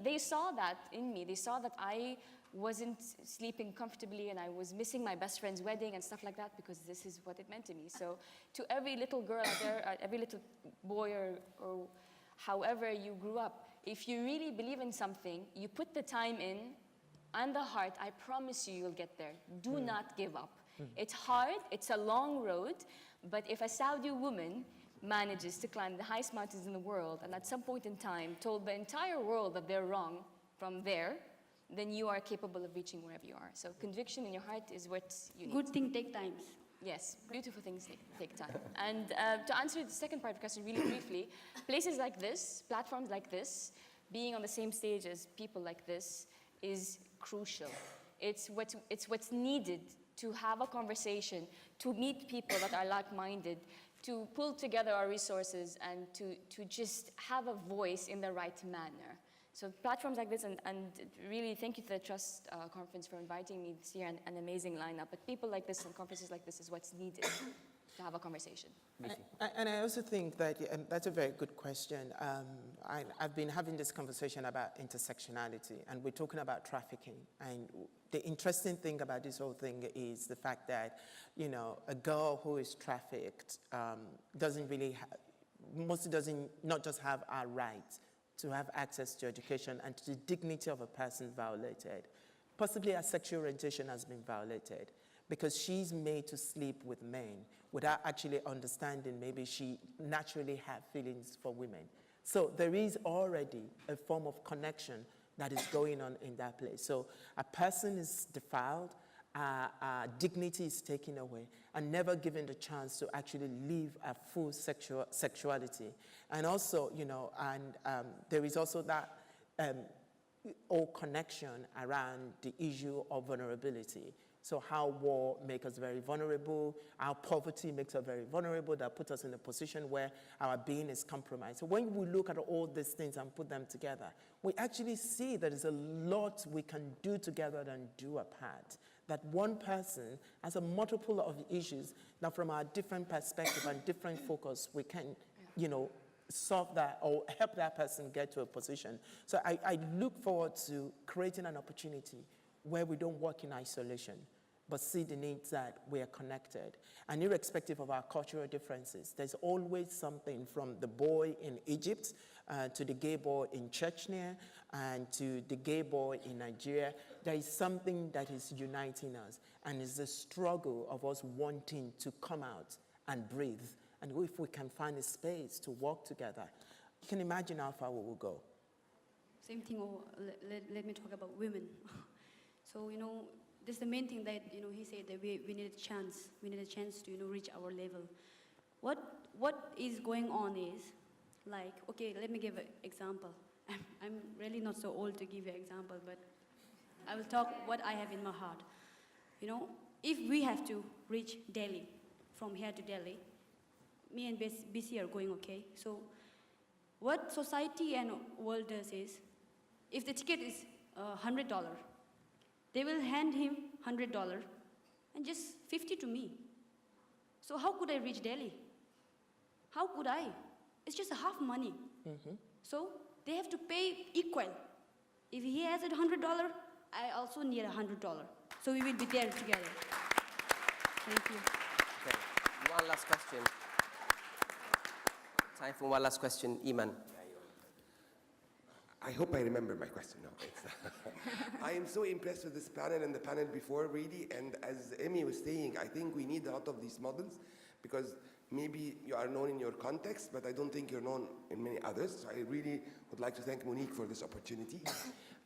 They saw that in me. They saw that I wasn't sleeping comfortably and I was missing my best friend's wedding and stuff like that because this is what it meant to me. So to every little girl out there, every little boy or however you grew up, if you really believe in something, you put the time in and the heart, I promise you'll get there. Do not give up. It's hard, it's a long road, but if a Saudi woman manages to climb the highest mountains in the world and at some point in time told the entire world that they're wrong from there, then you are capable of reaching wherever you are. So conviction in your heart is what you need. Good thing take time. Yes, beautiful things take time. And to answer the second part of the question really briefly, places like this, platforms like this, being on the same stage as people like this is crucial. It's what's needed to have a conversation, to meet people that are like-minded, to pull together our resources and to just have a voice in the right manner. So platforms like this, and really thank you to the Trust Conference for inviting me this year, and an amazing lineup. But people like this and conferences like this is what's needed to have a conversation. And I also think that that's a very good question. I've been having this conversation about intersectionality, and we're talking about trafficking. And the interesting thing about this whole thing is the fact that, you know, a girl who is trafficked doesn't really, mostly doesn't not just have our rights to have access to education and to the dignity of a person violated. Possibly her sexual orientation has been violated because she's made to sleep with men without actually understanding maybe she naturally has feelings for women. So there is already a form of connection that is going on in that place. So a person is defiled, dignity is taken away, and never given the chance to actually live a full sexuality. And also, you know, there is also that whole connection around the issue of vulnerability. So how war makes us very vulnerable, how poverty makes us very vulnerable, that puts us in a position where our being is compromised. So when we look at all these things and put them together, we actually see that there's a lot we can do together than do apart. That one person has a multiple of issues that from our different perspective and different focus, we can, you know, solve that or help that person get to a position. So I look forward to creating an opportunity where we don't work in isolation, but see the needs that we are connected. And irrespective of our cultural differences, there's always something from the boy in Egypt to the gay boy in Chechnya and to the gay boy in Nigeria. There is something that is uniting us, and it's the struggle of us wanting to come out and breathe. And if we can find a space to work together, you can imagine how far we will go. Same thing, let me talk about women. So, you know, this is the main thing that, you know, he said that we need a chance. We need a chance to, you know, reach our level. What is going on is, like, okay, let me give an example. I'm really not so old to give you an example, but I will talk what I have in my heart. You know, if we have to reach Delhi, from here to Delhi, me and BC are going okay. So what society and world does is, if the ticket is $100, they will hand him $100 and just 50 to me. So how could I reach Delhi? How could I? It's just half money. Mm-hmm. So they have to pay equal. If he has $100, I also need $100. So we will be there together. Thank you. Okay, one last question. Time for one last question, Iman. I hope I remember my question now. I am so impressed with this panel and the panel before, really. And as Emmy was saying, I think we need a lot of these models because maybe you are known in your context, but I don't think you're known in many others. So I really would like to thank Monique for this opportunity.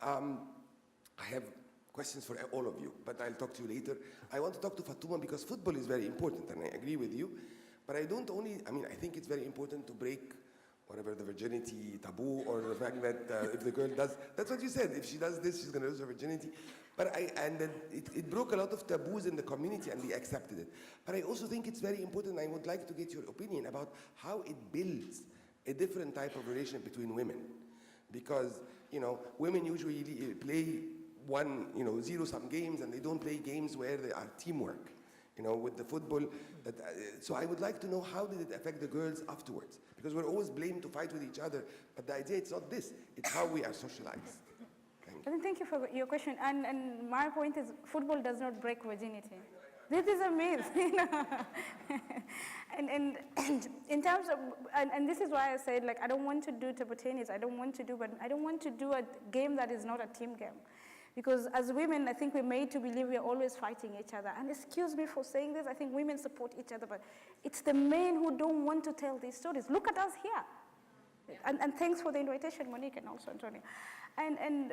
I have questions for all of you, but I'll talk to you later. I want to talk to Fatuma because football is very important, and I agree with you. But I think it's very important to break whatever the virginity taboo or the fact that if the girl does, that's what you said, if she does this, she's going to lose her virginity. But it broke a lot of taboos in the community and we accepted it. But I also think it's very important, I would like to get your opinion about how it builds a different type of relation between women. Because, you know, women usually play zero-sum games and they don't play games where they are teamwork. You know, with the football. So I would like to know how did it affect the girls afterwards? Because we're always blamed to fight with each other, but the idea it's not this, it's how we are socialized. Thank you for your question. And my point is, football does not break virginity. This is a myth. and in terms of, and this is why I said, like, I don't want to do table tennis. I don't want to do a game that is not a team game. Because as women, I think we're made to believe we're always fighting each other. And excuse me for saying this, I think women support each other, but it's the men who don't want to tell these stories. Look at us here. And thanks for the invitation, Monique, and also Antonio. And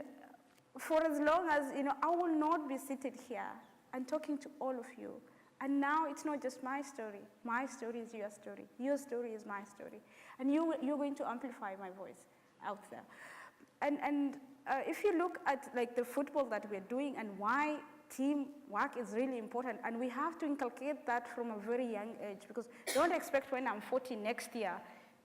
for as long as, you know, I will not be seated here and talking to all of you. And now it's not just my story. My story is your story. Your story is my story. And you're going to amplify my voice out there. And if you look at like the football that we're doing and why teamwork is really important, and we have to inculcate that from a very young age, because don't expect when I'm 40 next year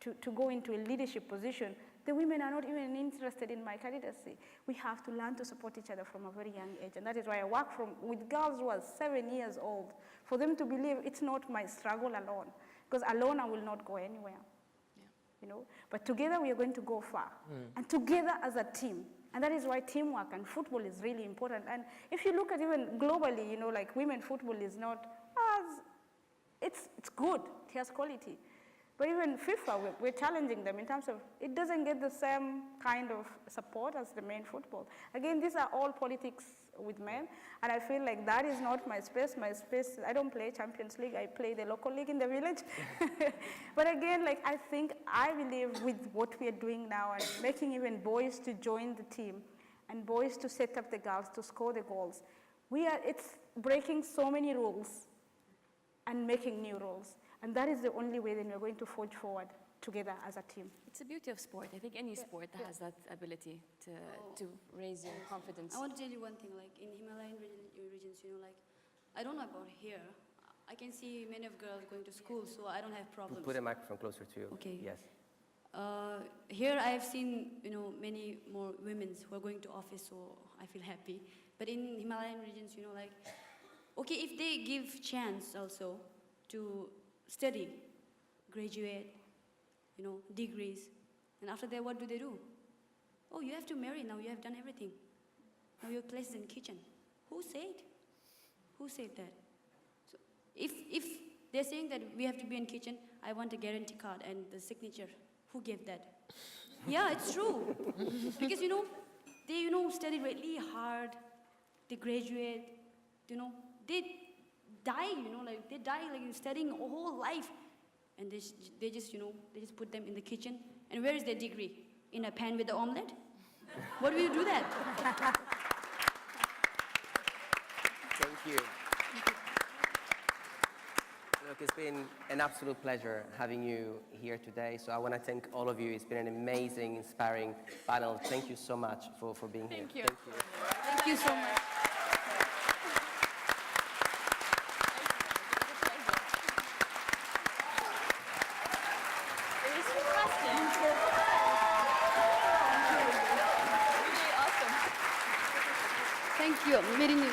to go into a leadership position. The women are not even interested in my candidacy. We have to learn to support each other from a very young age, and that is why I work with girls who are 7 years old, for them to believe it's not my struggle alone, because alone I will not go anywhere. You know? But together we are going to go far, and together as a team. And that is why teamwork and football is really important. And if you look at even globally, you know, like women football is not, it's good, it has quality. But even FIFA, we're challenging them in terms of, it doesn't get the same kind of support as the men football. Again, these are all politics with men, and I feel like that is not my space. My space, I don't play Champions League, I play the local league in the village. But again, like, I believe with what we are doing now and making even boys to join the team and boys to set up the girls to score the goals, it's breaking so many rules and making new rules. And that is the only way then we're going to forge forward together as a team. It's the beauty of sport. I think any sport has that ability to raise your confidence. I want to tell you one thing, like in Himalayan regions, you know, like, I don't know about here. I can see many of girls going to school, so I don't have problems. Put a microphone closer to you. Okay. Yes. Here I've seen, you know, many more women who are going to office, so I feel happy. But in Himalayan regions, you know, like, okay, if they give chance also to study, graduate, you know, degrees, and after that, what do? Oh, you have to marry now, you have done everything. Now your place is in kitchen. Who said? Who said that? So if they're saying that we have to be in kitchen, I want a guarantee card and the signature. Who gave that? Yeah, it's true. Because, you know, they, you know, study really hard, they graduate, you know, they die, you know, like they die like studying a whole life, and they just, you know, they just put them in the kitchen. And where is their degree? In a pan with the omelette? What will you do that? Thank you. Look, it's been an absolute pleasure having you here today. So I want to thank all of you. It's been an amazing, inspiring panel. Thank you so much for being here. Thank you. Thank you. Thank you so much. Thank you. Meeting you.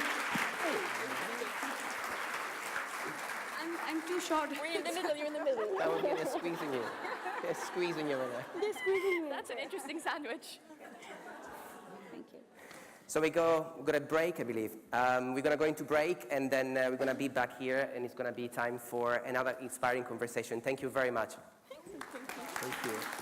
I'm too short. We're in the middle, you're in the middle. That would be the squeezing you. They're squeezing you in there. They're squeezing you. That's an interesting sandwich. Thank you. So we're going to break, I believe. We're going to go into break, and then we're going to be back here, and it's going to be time for another inspiring conversation. Thank you very much. Thank you. Thank you.